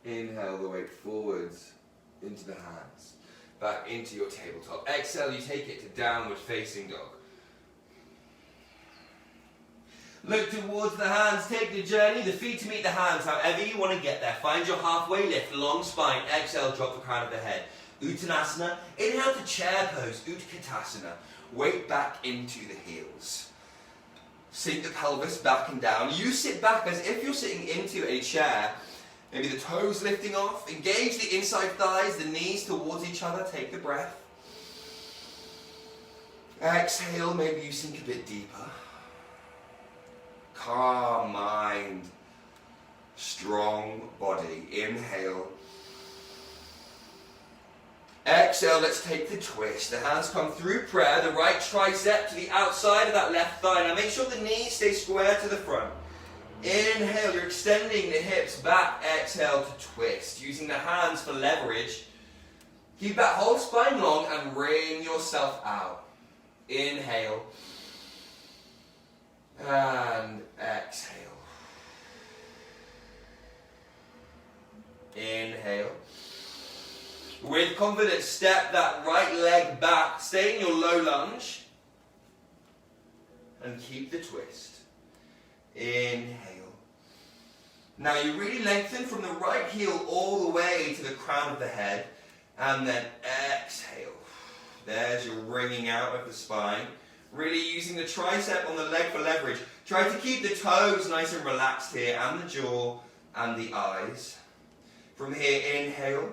Inhale the weight forwards into the hands, back into your tabletop. Exhale, you take it to downward facing dog. Look towards the hands, take the journey, the feet to meet the hands, however you want to get there. Find your halfway lift, long spine. Exhale, drop the crown of the head. Uttanasana, inhale to chair pose, Utkatasana. Weight back into the heels. Sink the pelvis back and down. You sit back as if you're sitting into a chair. Maybe the toes lifting off. Engage the inside thighs, the knees towards each other. Take the breath. Exhale, maybe you sink a bit deeper. Calm mind, strong body. Inhale. Exhale, let's take the twist. The hands come through prayer. The right tricep to the outside of that left thigh. Now make sure the knees stay square to the front. Inhale, you're extending the hips back. Exhale to twist. Using the hands for leverage. Keep that whole spine long and wring yourself out. Inhale. And exhale. Inhale. With confidence, step that right leg back. Stay in your low lunge. And keep the twist. Inhale. Now you really lengthen from the right heel all the way to the crown of the head. And then exhale. There's your wringing out of the spine. Really using the tricep on the leg for leverage. Try to keep the toes nice and relaxed here, and the jaw and the eyes. From here, inhale.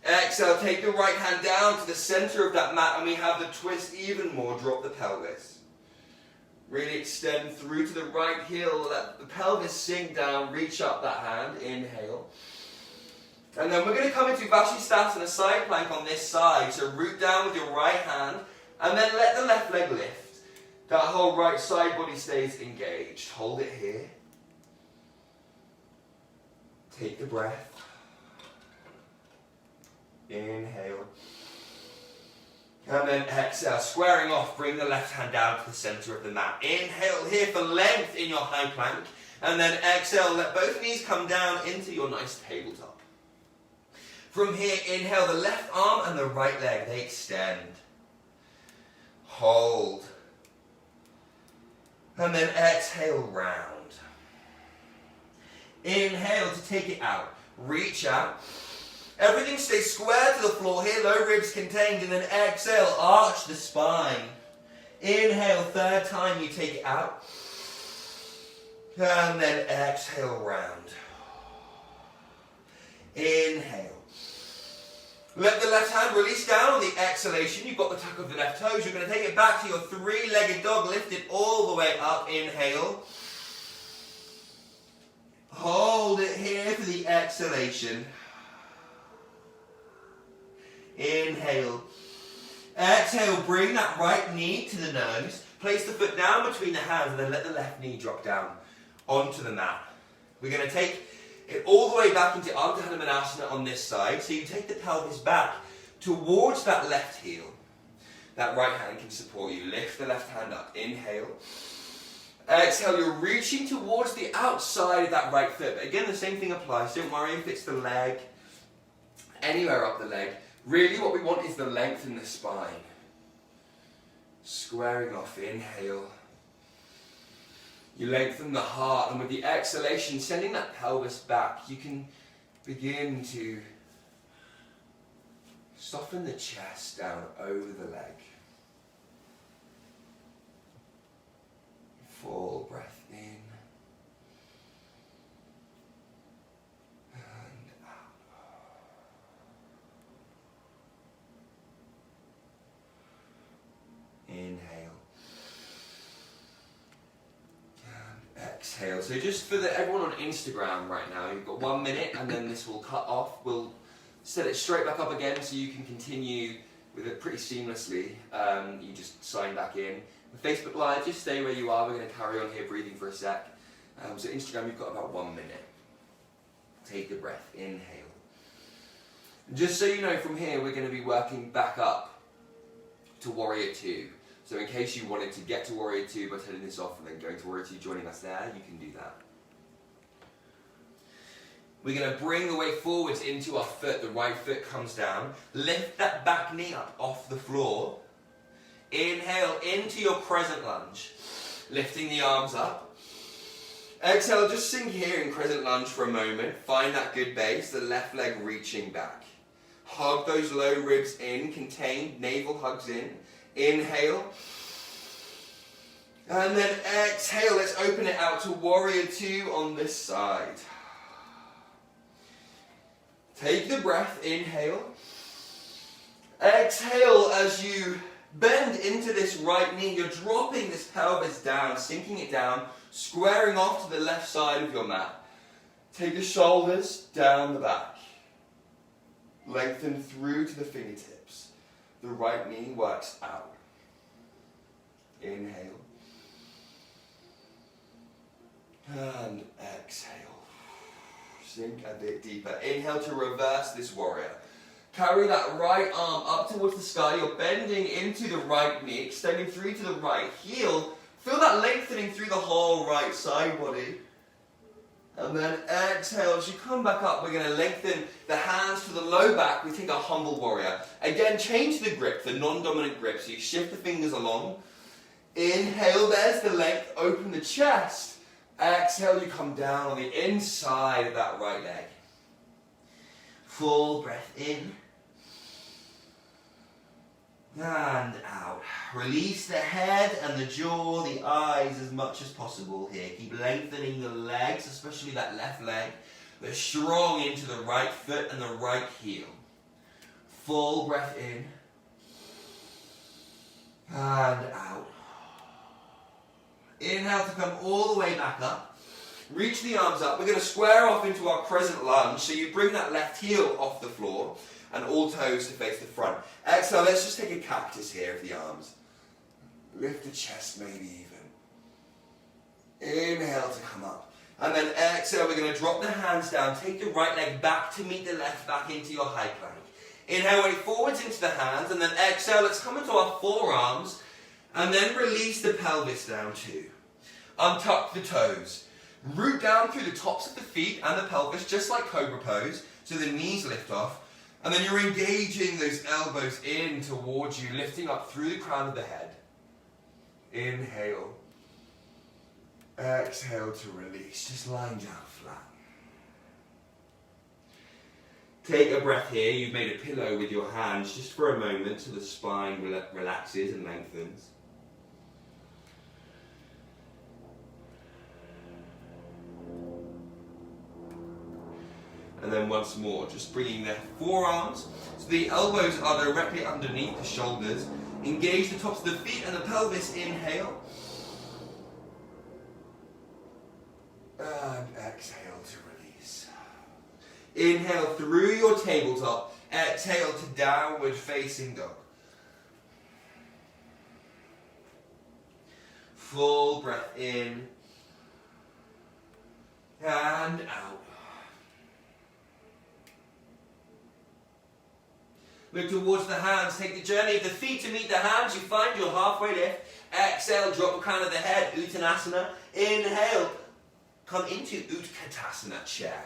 Exhale, take the right hand down to the center of that mat, and we have the twist even more. Drop the pelvis. Really extend through to the right heel. Let the pelvis sink down. Reach up that hand. Inhale. And then we're going to come into Vashisthasana, side plank on this side. So root down with your right hand. And then let the left leg lift. That whole right side body stays engaged. Hold it here. Take the breath. Inhale. And then exhale. Squaring off, bring the left hand down to the center of the mat. Inhale here for length in your high plank. And then exhale, let both knees come down into your nice tabletop. From here, inhale the left arm and the right leg. They extend. Hold. And then exhale, round. Inhale to take it out. Reach out. Everything stays square to the floor here, low ribs contained, and then exhale, arch the spine. Inhale, third time you take it out. And then exhale, round. Inhale. Let the left hand release down on the exhalation. You've got the tuck of the left toes. You're going to take it back to your three-legged dog. Lift it all the way up. Inhale. Hold it here for the exhalation. Inhale. Exhale, bring that right knee to the nose. Place the foot down between the hands and then let the left knee drop down onto the mat. We're going to take it all the way back into Ardha Hanumanasana on this side. So you take the pelvis back, towards that left heel. That right hand can support you. Lift the left hand up. Inhale. Exhale, you're reaching towards the outside of that right foot. But again, the same thing applies. Don't worry if it's the leg, anywhere up the leg. Really what we want is the length in the spine. Squaring off. Inhale. You lengthen the heart, and with the exhalation, sending that pelvis back, you can begin to soften the chest down over the leg. Full breath in and out. Inhale. And exhale. So just for everyone on Instagram right now, you've got 1 minute and then this will cut off. We'll set it straight back up again so you can continue with it pretty seamlessly. You just sign back in. With Facebook Live, just stay where you are. We're going to carry on here breathing for a sec. So Instagram, you've got about 1 minute. Take a breath. Inhale. Just so you know, from here we're going to be working back up to Warrior 2. So in case you wanted to get to Warrior 2 by turning this off and then going to Warrior 2, joining us there, you can do that. We're going to bring the weight forwards into our foot. The right foot comes down. Lift that back knee up off the floor. Inhale into your crescent lunge. Lifting the arms up. Exhale, just sink here in crescent lunge for a moment. Find that good base, the left leg reaching back. Hug those low ribs in, contained, navel hugs in. Inhale. And then exhale, let's open it out to Warrior 2 on this side. Take the breath, inhale. Exhale as you bend into this right knee. You're dropping this pelvis down, sinking it down, squaring off to the left side of your mat. Take the shoulders down the back. Lengthen through to the fingertips. The right knee works out. Inhale. And exhale. Sink a bit deeper. Inhale to reverse this warrior. Carry that right arm up towards the sky. You're bending into the right knee, extending through to the right heel. Feel that lengthening through the whole right side body. And then exhale. As you come back up, we're going to lengthen the hands to the low back. We take a humble warrior. Again, change the grip, the non-dominant grip. So you shift the fingers along. Inhale, there's the length. Open the chest. Exhale, you come down on the inside of that right leg. Full breath in. And out. Release the head and the jaw, the eyes as much as possible here. Keep lengthening the legs, especially that left leg. But strong into the right foot and the right heel. Full breath in. And out. Inhale to come all the way back up. Reach the arms up. We're going to square off into our crescent lunge. So you bring that left heel off the floor and all toes to face the front. Exhale, let's just take a cactus here of the arms. Lift the chest maybe even. Inhale to come up. And then exhale, we're going to drop the hands down. Take the right leg back to meet the left back into your high plank. Inhale, weight forwards into the hands. And then exhale, let's come into our forearms. And then release the pelvis down too. Untuck the toes. Root down through the tops of the feet and the pelvis, just like Cobra Pose, so the knees lift off. And then you're engaging those elbows in towards you, lifting up through the crown of the head. Inhale. Exhale to release. Just lying down flat. Take a breath here. You've made a pillow with your hands just for a moment so the spine relaxes and lengthens. And then once more, just bringing the forearms so the elbows are directly underneath the shoulders. Engage the tops of the feet and the pelvis. Inhale. And exhale to release. Inhale through your tabletop. Exhale to downward facing dog. Full breath in. And out. Look towards the hands. Take the journey of the feet to meet the hands. You find your halfway lift. Exhale, drop the crown of the head. Uttanasana. Inhale. Come into Utkatasana chair.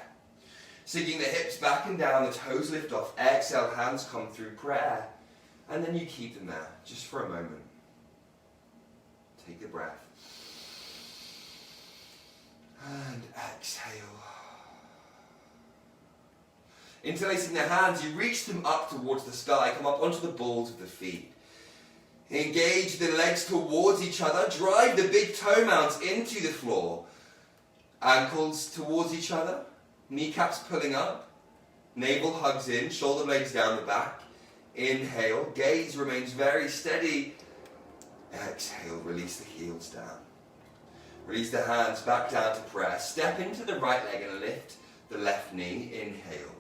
Sinking the hips back and down, the toes lift off. Exhale, hands come through prayer. And then you keep them there, just for a moment. Take a breath. And exhale. Interlacing the hands, you reach them up towards the sky. Come up onto the balls of the feet. Engage the legs towards each other. Drive the big toe mounts into the floor. Ankles towards each other. Kneecaps pulling up. Navel hugs in. Shoulder blades down the back. Inhale. Gaze remains very steady. Exhale. Release the heels down. Release the hands back down to prayer. Step into the right leg and lift the left knee. Inhale.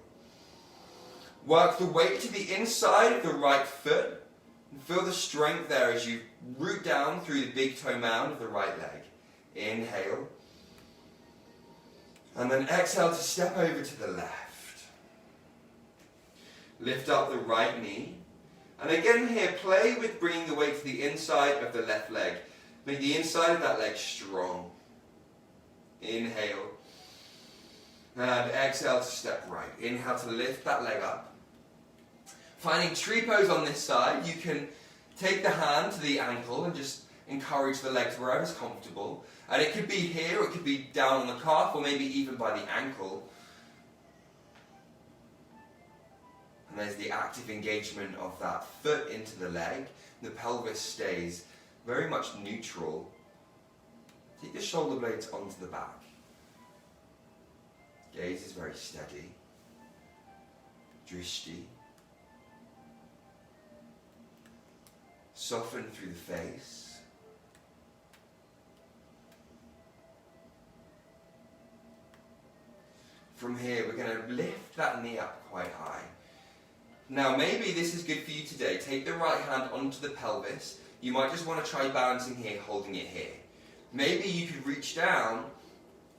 Work the weight to the inside of the right foot. And feel the strength there as you root down through the big toe mound of the right leg. Inhale. And then exhale to step over to the left. Lift up the right knee. And again here, play with bringing the weight to the inside of the left leg. Make the inside of that leg strong. Inhale. And exhale to step right. Inhale to lift that leg up. Finding tree pose on this side, you can take the hand to the ankle and just encourage the legs wherever's comfortable. And it could be here, or it could be down on the calf, or maybe even by the ankle. And there's the active engagement of that foot into the leg. The pelvis stays very much neutral. Take the shoulder blades onto the back. Gaze is very steady. Drishti. Soften through the face. From here, we're going to lift that knee up quite high. Now, maybe this is good for you today. Take the right hand onto the pelvis. You might just want to try balancing here, holding it here. Maybe you could reach down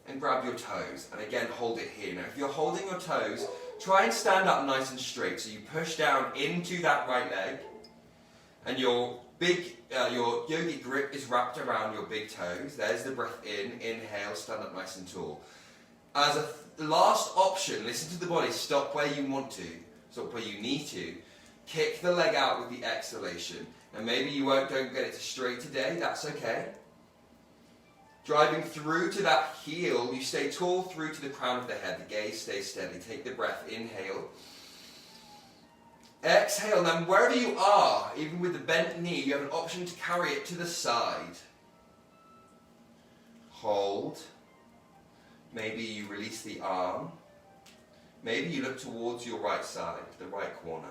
and grab your toes, and again, hold it here. Now, if you're holding your toes, try and stand up nice and straight. So you push down into that right leg, and your yogic grip is wrapped around your big toes. There's the breath in. Inhale, stand up nice and tall. As a last option, listen to the body. Stop where you want to. Stop where you need to. Kick the leg out with the exhalation. And maybe you don't get it to straight today. That's okay. Driving through to that heel, you stay tall through to the crown of the head. The gaze stays steady. Take the breath. Inhale. Exhale. Now, wherever you are, even with the bent knee, you have an option to carry it to the side. Hold. Maybe you release the arm. Maybe you look towards your right side, the right corner.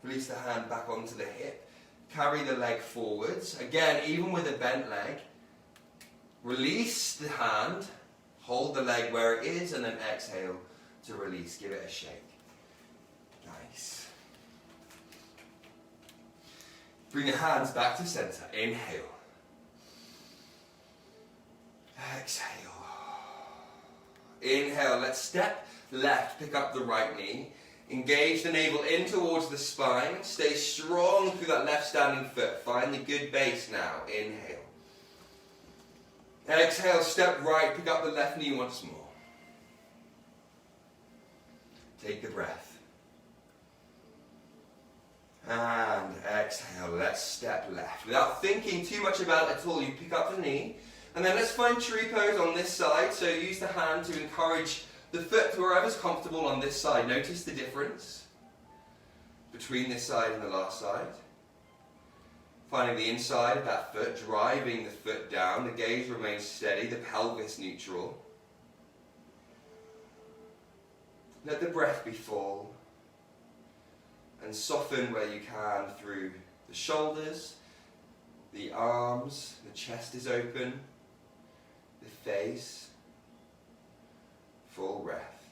Release the hand back onto the hip. Carry the leg forwards. Again, even with a bent leg, release the hand. Hold the leg where it is and then exhale to release. Give it a shake. Nice. Bring the hands back to center. Inhale. Exhale. Inhale. Let's step left. Pick up the right knee. Engage the navel in towards the spine. Stay strong through that left standing foot. Find the good base now. Inhale. Exhale. Step right. Pick up the left knee once more. Take the breath. And exhale. Let's step left. Without thinking too much about it at all, you pick up the knee. And then let's find tree pose on this side. So use the hand to encourage the foot to wherever's comfortable on this side. Notice the difference between this side and the last side. Finding the inside of that foot, driving the foot down. The gaze remains steady, the pelvis neutral. Let the breath be full. And soften where you can through the shoulders, the arms, the chest is open, the face. Full breath.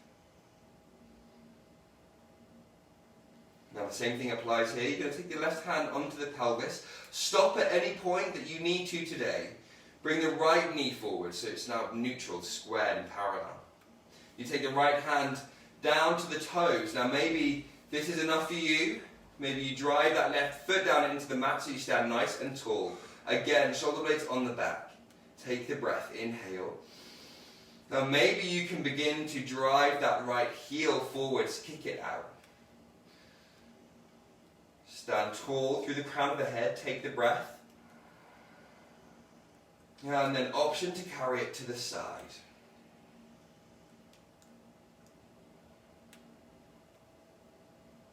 Now the same thing applies here. You're going to take your left hand onto the pelvis. Stop at any point that you need to today. Bring the right knee forward so it's now neutral, squared and parallel. You take the right hand down to the toes. Now maybe this is enough for you. Maybe you drive that left foot down into the mat so you stand nice and tall. Again, shoulder blades on the back. Take the breath, inhale. Now maybe you can begin to drive that right heel forwards, kick it out. Stand tall through the crown of the head, take the breath. And then option to carry it to the side.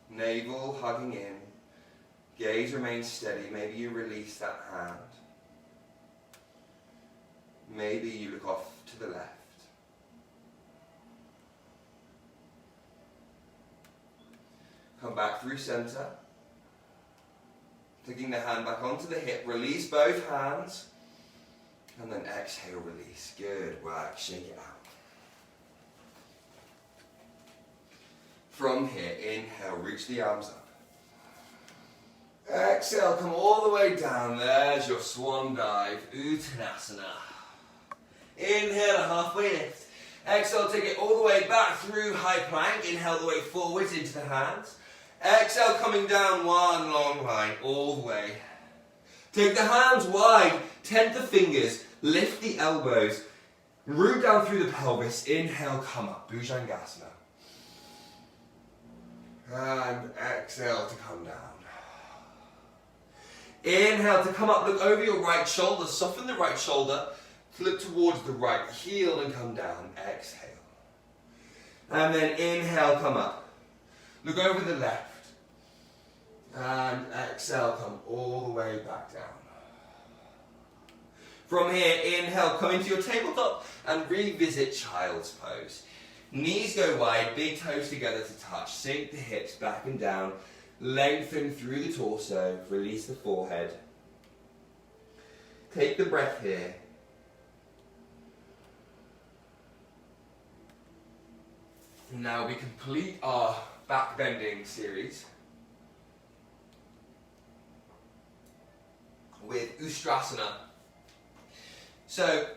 Navel hugging in. Gaze remains steady. Maybe you release that hand. Maybe you look off to the left. Come back through center. Taking the hand back onto the hip. Release both hands. And then exhale, release. Good work. Shake it out. From here, inhale, reach the arms up. Exhale, come all the way down. There's your swan dive, Uttanasana. Inhale, a halfway lift. Exhale, take it all the way back through high plank. Inhale the way forwards into the hands. Exhale, coming down one long line, all the way. Take the hands wide, tent the fingers, lift the elbows, root down through the pelvis. Inhale, come up, Bhujangasana. And exhale to come down. Inhale to come up, look over your right shoulder, soften the right shoulder, look towards the right heel and come down. Exhale. And then inhale, come up. Look over the left. And exhale, come all the way back down. From here, inhale, come into your tabletop and revisit child's pose. Knees go wide, big toes together to touch. Sink the hips back and down. Lengthen through the torso. Release the forehead. Take the breath here. Now we complete our back bending series with Ustrasana. So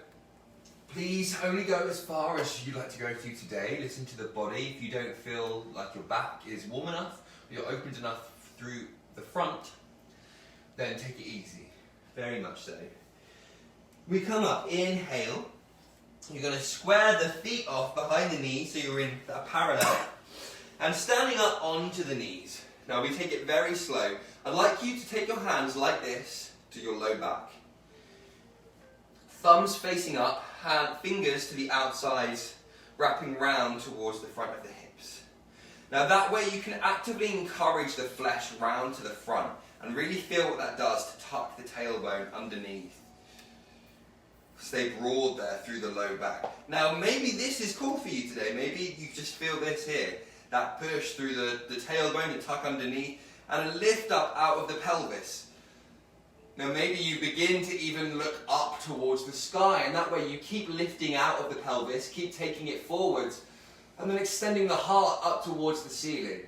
please only go as far as you'd like to go through today. Listen to the body. If you don't feel like your back is warm enough, or you're opened enough through the front, then take it easy. Very much so. We come up, inhale. You're going to square the feet off behind the knees so you're in a parallel. And standing up onto the knees. Now we take it very slow. I'd like you to take your hands like this to your low back. Thumbs facing up, fingers to the outsides, wrapping round towards the front of the hips. Now that way you can actively encourage the flesh round to the front and really feel what that does to tuck the tailbone underneath. Stay broad there through the low back. Now maybe this is cool for you today. Maybe you just feel this here. That push through the tailbone, the tuck underneath, and a lift up out of the pelvis. Now maybe you begin to even look up towards the sky, and that way you keep lifting out of the pelvis, keep taking it forwards, and then extending the heart up towards the ceiling.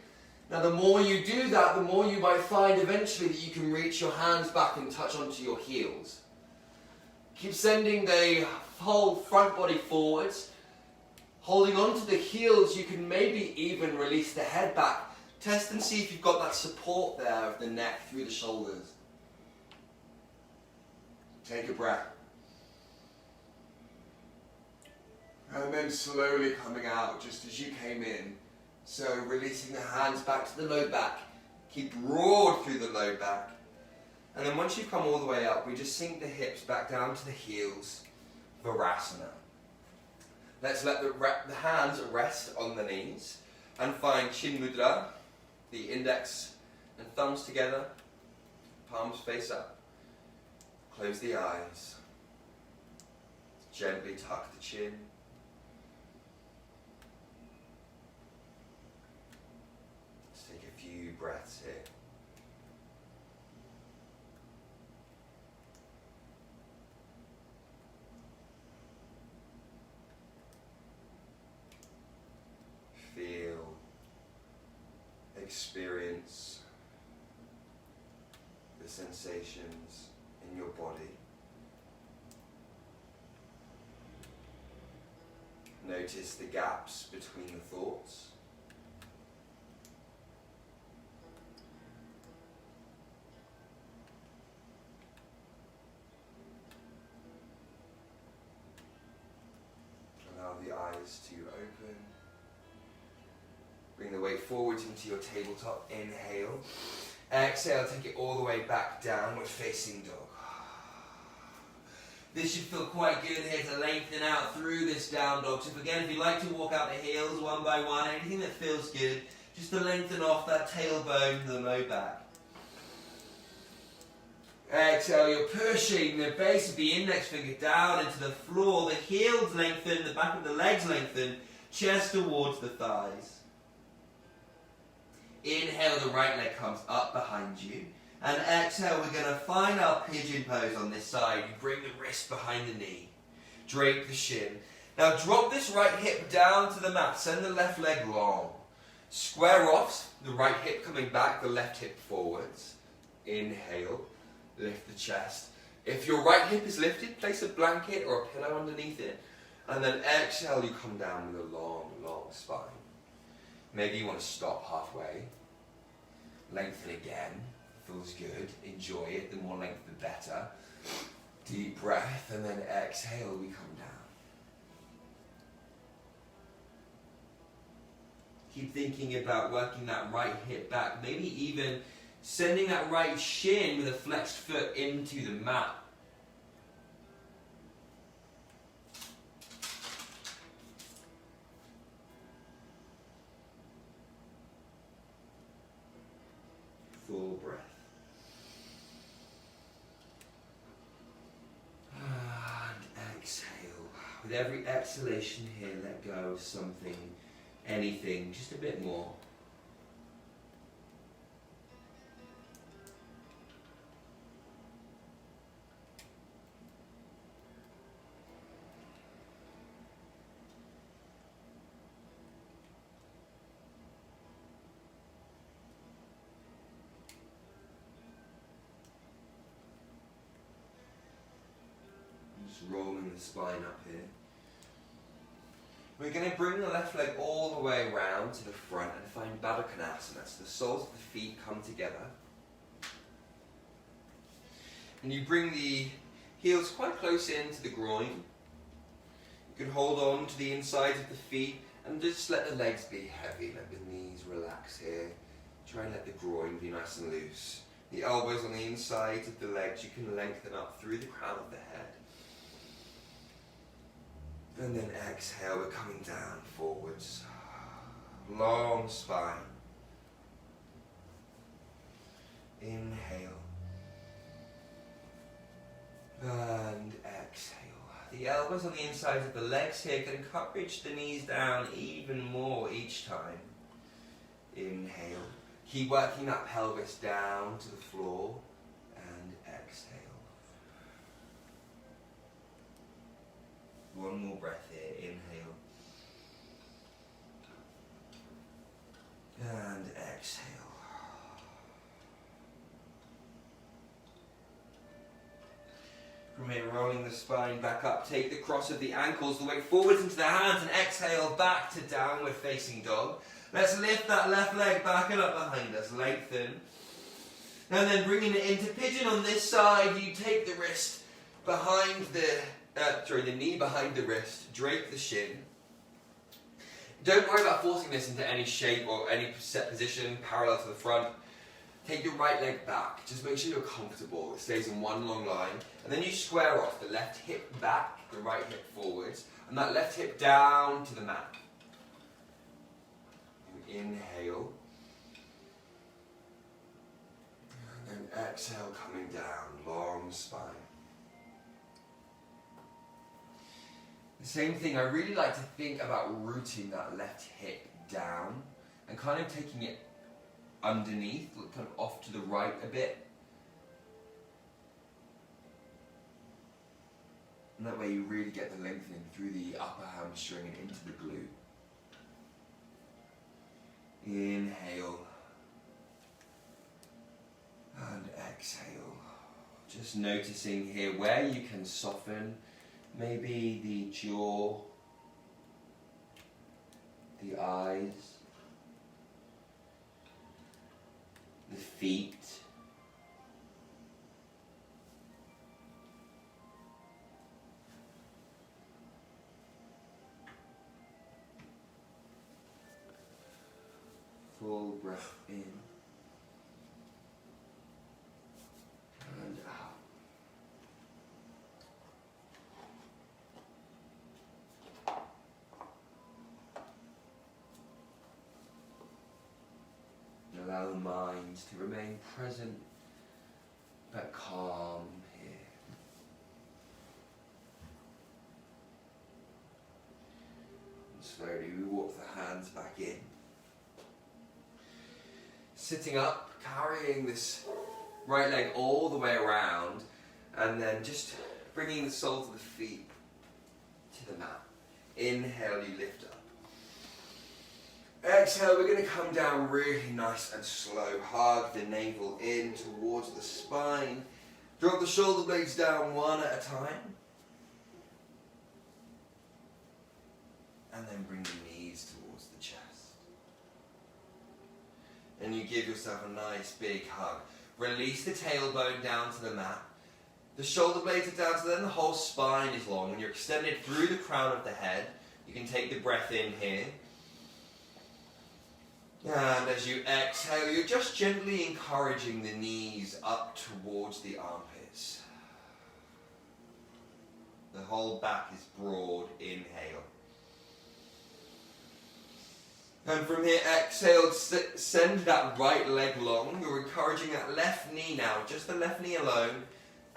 Now the more you do that, the more you might find eventually that you can reach your hands back and touch onto your heels. Keep sending the whole front body forwards. Holding onto the heels, you can maybe even release the head back. Test and see if you've got that support there of the neck through the shoulders. Take a breath. And then slowly coming out just as you came in. So releasing the hands back to the low back. Keep broad through the low back. And then once you've come all the way up, we just sink the hips back down to the heels. Virasana. Let's let the hands rest on the knees and find Chin Mudra, the index and thumbs together, palms face up. Close the eyes. Gently tuck the chin. Let's take a few breaths here. Feel, experience the sensations in your body. Notice the gaps between the thoughts. eyes to open. Bring the weight forwards into your tabletop. Inhale. Exhale, take it all the way back downward facing dog. This should feel quite good here to lengthen out through this down dog. So again, if you like to walk out the heels one by one, anything that feels good, just to lengthen off that tailbone to the low back. Exhale, you're pushing the base of the index finger down into the floor. The heels lengthen, the back of the legs lengthen, chest towards the thighs. Inhale, the right leg comes up behind you. And exhale, we're going to find our pigeon pose on this side. You bring the wrist behind the knee. Drape the shin. Now drop this right hip down to the mat. Send the left leg long. Square off, the right hip coming back, the left hip forwards. Inhale, lift the chest. If your right hip is lifted, place a blanket or a pillow underneath it. And then exhale, you come down with a long, long spine. Maybe you want to stop halfway. Lengthen again. Feels good. Enjoy it. The more length, the better. Deep breath, and then exhale, we come down. Keep thinking about working that right hip back. Maybe even sending that right shin with a flexed foot into the mat. Full breath. And exhale. With every exhalation here, let go of something, anything, just a bit more. Rolling the spine up here. We're going to bring the left leg all the way around to the front and find Baddha Konasana. So the soles of the feet come together. And you bring the heels quite close into the groin. You can hold on to the insides of the feet and just let the legs be heavy. Let the knees relax here. Try and let the groin be nice and loose. The elbows on the insides of the legs you can lengthen up through the crown of the head. And then exhale, we're coming down forwards. Long spine. Inhale. And exhale. The elbows on the insides of the legs here can encourage the knees down even more each time. Inhale. Keep working that pelvis down to the floor. And exhale. One more breath here. Inhale. And exhale. From here, rolling the spine back up. Take the cross of the ankles, the weight forwards into the hands, and exhale back to downward facing dog. Let's lift that left leg back and up behind us. Lengthen. And then bringing it into pigeon on this side, you take the wrist behind the knee behind the wrist, drape the shin. Don't worry about forcing this into any shape or any set position parallel to the front. Take your right leg back, just make sure you're comfortable, it stays in one long line, and then you square off the left hip back, the right hip forwards, and that left hip down to the mat. You inhale, and then exhale, coming down, long spine. The same thing, I really like to think about rooting that left hip down and kind of taking it underneath, kind of off to the right a bit. And that way you really get the lengthening through the upper hamstring and into the glute. Inhale. And exhale. Just noticing here where you can soften. Maybe the jaw, the eyes, the feet. breath in and out. And allow the mind to remain present but calm here. And slowly we walk the hands back in. Sitting up, carrying this right leg all the way around, and then just bringing the soles of the feet to the mat. Inhale, you lift up. Exhale, we're going to come down really nice and slow. Hug the navel in towards the spine. Drop the shoulder blades down one at a time. And then bring the knees towards the chest. And you give yourself a nice big hug. Release the tailbone down to the mat. The shoulder blades are down, so then the whole spine is long. And you're extended through the crown of the head. You can take the breath in here. And as you exhale, you're just gently encouraging the knees up towards the armpits. The whole back is broad. Inhale. And from here, exhale, send that right leg long. You're encouraging that left knee now, just the left knee alone.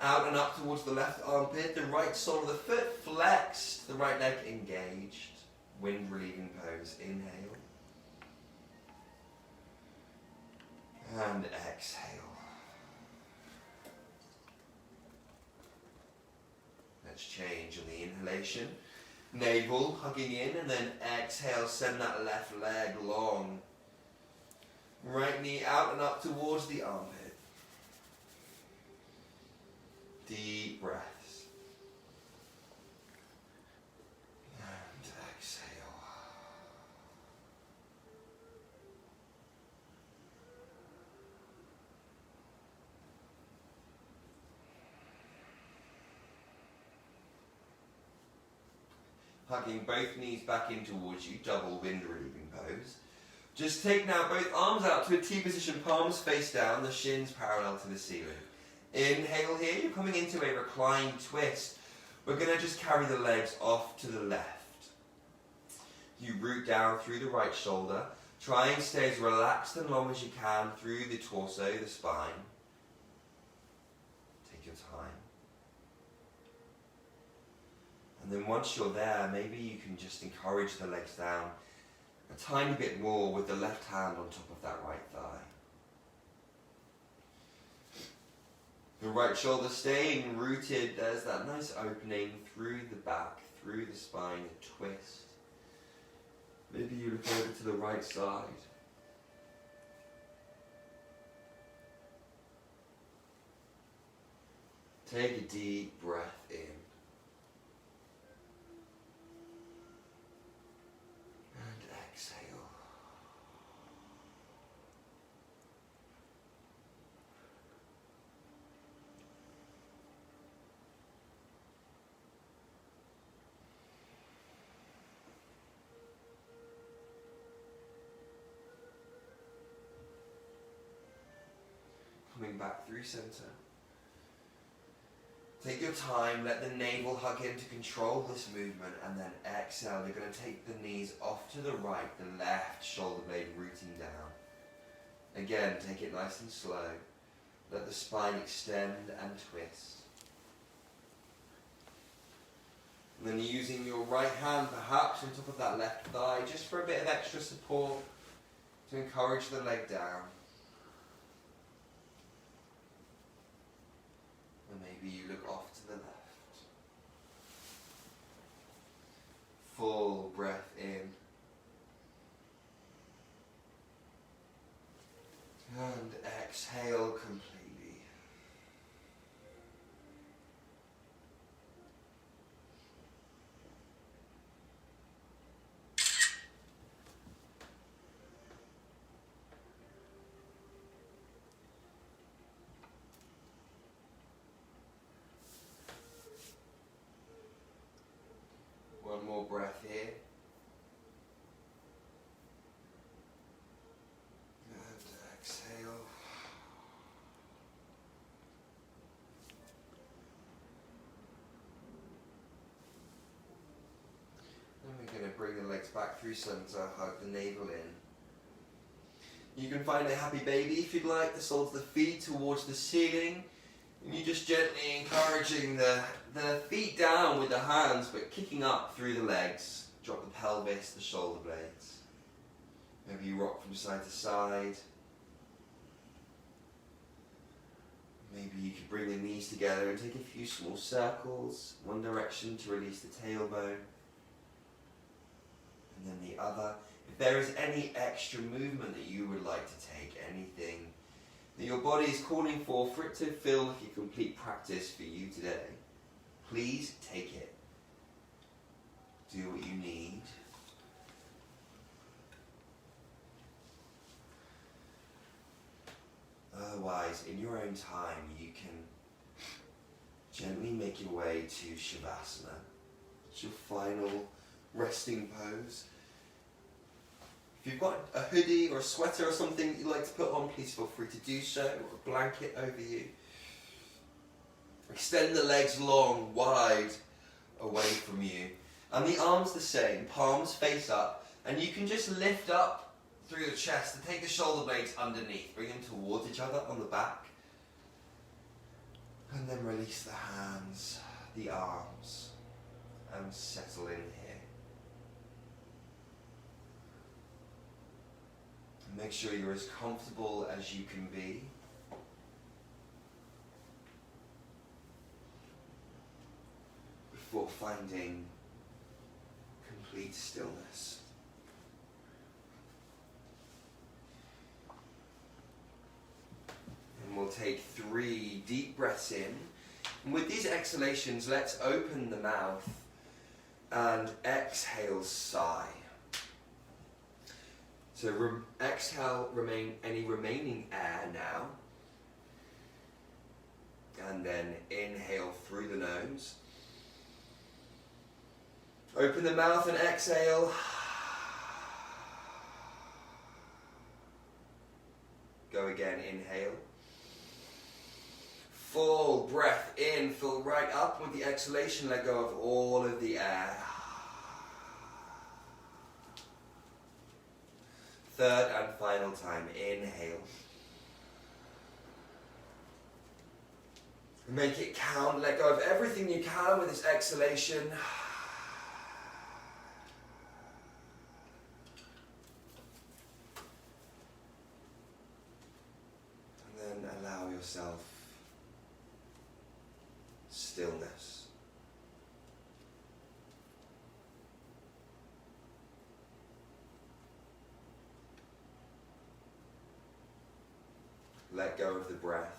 Out and up towards the left armpit, the right sole of the foot flexed, the right leg engaged. Wind relieving pose. Inhale. And exhale. Let's change on the inhalation. Navel hugging in, and then exhale, send that left leg long. Right knee out and up towards the armpit. Deep breaths. And exhale. Hugging both knees back in towards you, double wind relieving pose. Just take now both arms out to a T position, palms face down, the shins parallel to the ceiling. Inhale here, you're coming into a reclined twist. We're going to just carry the legs off to the left. You root down through the right shoulder. Try and stay as relaxed and long as you can through the torso, the spine. Take your time. And then once you're there, maybe you can just encourage the legs down a tiny bit more with the left hand on top of that right thigh. The right shoulder staying rooted. There's that nice opening through the back, through the spine, a twist. Maybe you look over to the right side. Take a deep breath in. Coming back through center. Take your time, let the navel hug in to control this movement, and then exhale. You're going to take the knees off to the right, the left shoulder blade rooting down. Again, take it nice and slow. Let the spine extend and twist. And then using your right hand perhaps on top of that left thigh, just for a bit of extra support to encourage the leg down. And maybe you look off to the left. Full breath in. And exhale completely. through some to hug the navel in. You can find a happy baby if you'd like, the soles of the feet towards the ceiling. And you just gently encouraging the feet down with the hands, but kicking up through the legs. Drop the pelvis, the shoulder blades. Maybe you rock from side to side. Maybe you could bring the knees together and take a few small circles. One direction to release the tailbone. And then the other. If there is any extra movement that you would like to take, anything that your body is calling for it to feel like a complete practice for you today, please take it. Do what you need. Otherwise, in your own time, you can gently make your way to Shavasana. It's your final resting pose. If you've got a hoodie or a sweater or something that you'd like to put on, please feel free to do so, or a blanket over you. Extend the legs long, wide away from you. And the arms the same, palms face up, and you can just lift up through the chest and take the shoulder blades underneath. Bring them towards each other on the back. And then release the hands, the arms, and settle in here. Make sure you're as comfortable as you can be. Before finding complete stillness. And we'll take 3 deep breaths in. And with these exhalations, let's open the mouth and exhale, sigh. So exhale any remaining air now. And then inhale through the nose. Open the mouth and exhale. Go again, inhale. Full breath in, fill right up with the exhalation, let go of all of the air. Third and final time, inhale. Make it count, let go of everything you can with this exhalation. And then allow yourself stillness. Let go of the breath.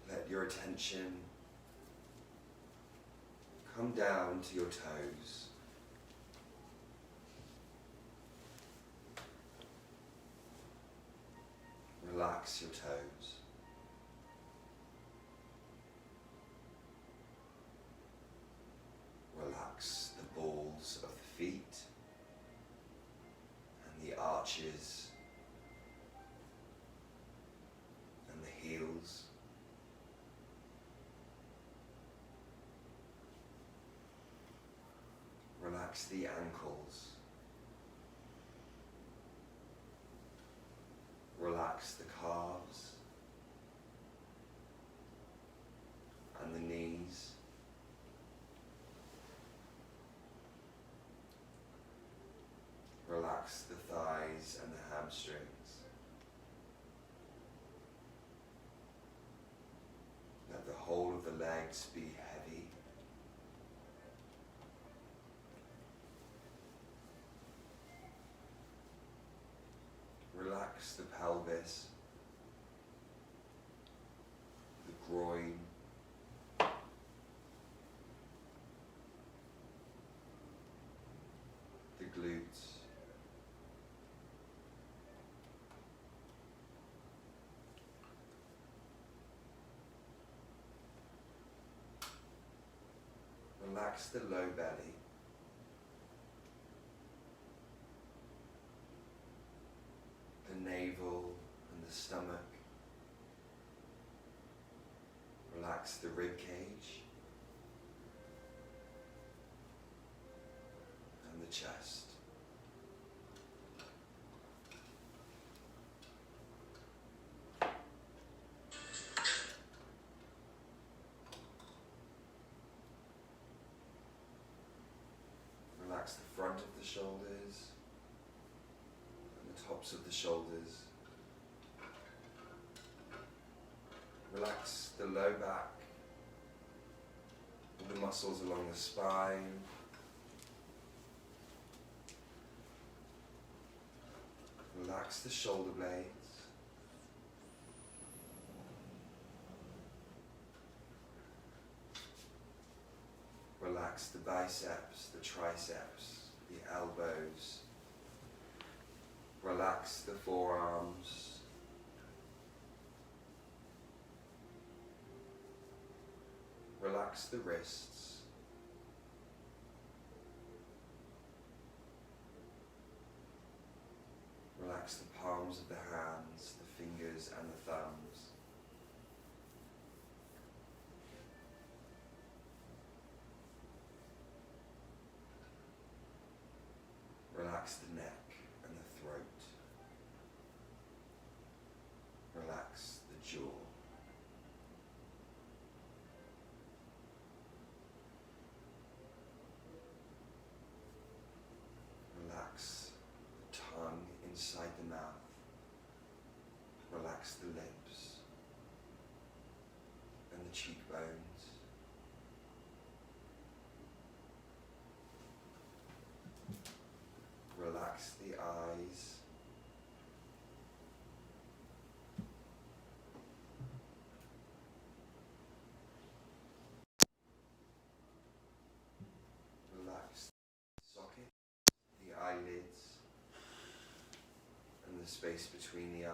Let your attention come down to your toes. Relax your toes. Relax the balls of the feet and the arches and the heels. Relax the ankles. Relax the calves and the knees. Relax the thighs and the hamstrings. Let the whole of the legs be heavy. Relax the pelvis, the groin, the glutes, relax the low belly. The navel and the stomach. Relax the rib cage. chest. Relax the front of the shoulders and the tops of the shoulders. Relax the low back, the muscles along the spine. Relax the shoulder blades. Relax the biceps, the triceps, the elbows. Relax the forearms. Relax the wrists. Relax the palms of the hands, the fingers and the thumbs. Relax the neck and the throat. Relax the jaw. Relax the tongue inside the mouth. Relax the lips and the cheekbones. Relax the eyes. Relax the socket, the eyelids, and the space between the eyes.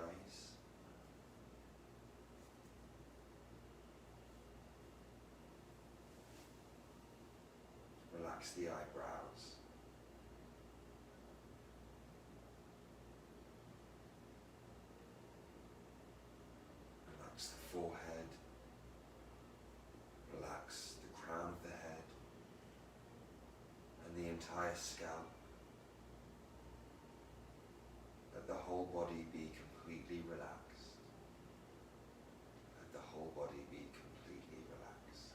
Relax the eyebrows. Relax the forehead. Relax the crown of the head and the entire scalp. Let the whole body be completely relaxed. Let the whole body be completely relaxed.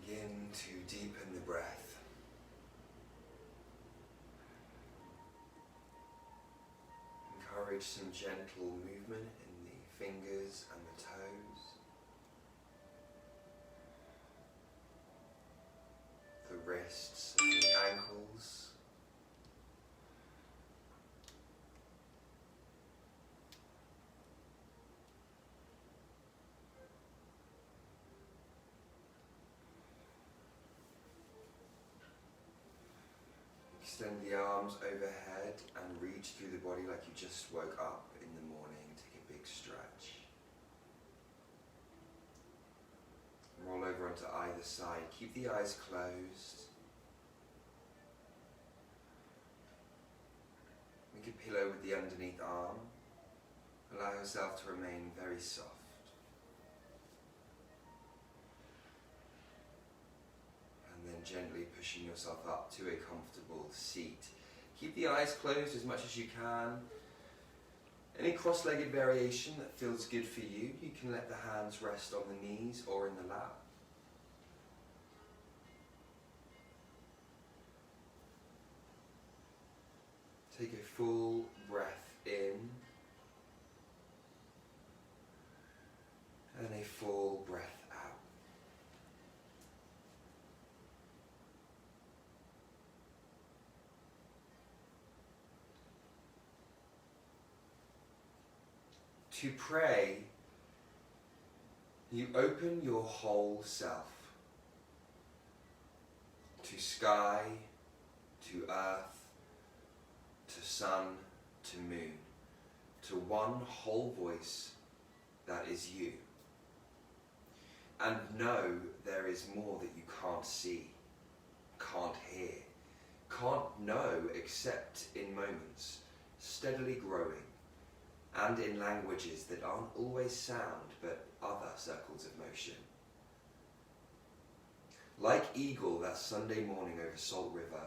Begin to deepen the breath. Encourage some gentle movement in the fingers and the toes, the wrists and the ankles. Extend the arms overhead and reach through the body like you just woke up in the morning. Take a big stretch. Roll over onto either side. Keep the eyes closed. Make a pillow with the underneath arm. Allow yourself to remain very soft. And then gently pushing yourself up to a comfortable seat. Keep the eyes closed as much as you can. Any cross-legged variation that feels good for you, you can let the hands rest on the knees or in the lap. Take a full breath in To pray, you open your whole self to sky, to earth, to sun, to moon, to one whole voice that is you. And know there is more that you can't see, can't hear, can't know except in moments, steadily growing, and in languages that aren't always sound but other circles of motion. Like eagle that Sunday morning over Salt River,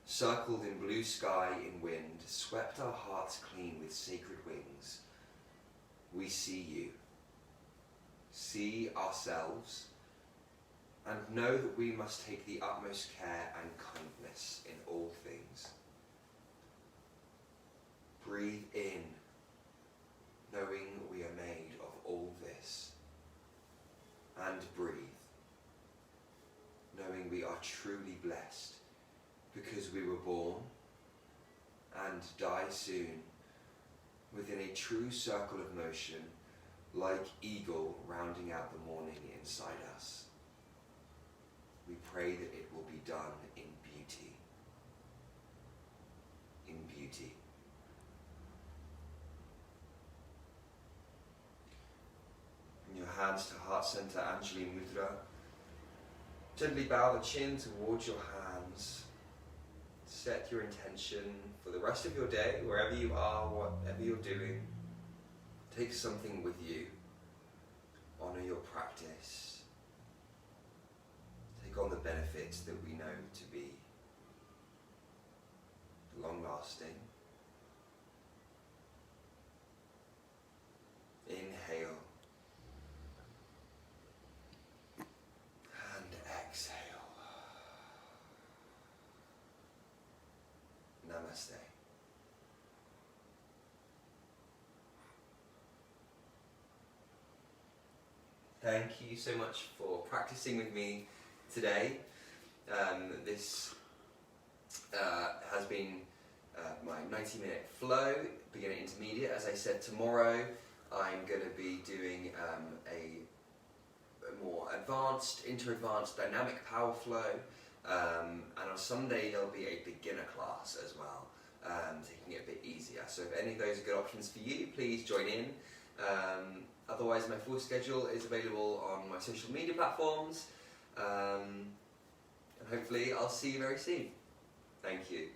circled in blue sky in wind, swept our hearts clean with sacred wings, we see you, see ourselves, and know that we must take the utmost care and kindness in all things. Breathe in, knowing we are made of all this, and breathe, knowing we are truly blessed because we were born and die soon within a true circle of motion, like eagle rounding out the morning inside us. We pray that it will be done in beauty. In beauty. Bring your hands to heart center, Anjali Mudra. Gently bow the chin towards your hands. Set your intention for the rest of your day, wherever you are, whatever you're doing. Take something with you. Honor your practice. Take on the benefits that we know to be long-lasting. Inhale. And exhale. Namaste. Thank you so much for practicing with me today. This has been my 90-minute flow, beginner intermediate. As I said, tomorrow I'm going to be doing a more advanced, inter-advanced dynamic power flow. And on Sunday there'll be a beginner class as well, taking it a bit easier. So if any of those are good options for you, please join in. Otherwise, my full schedule is available on my social media platforms, and hopefully I'll see you very soon. Thank you.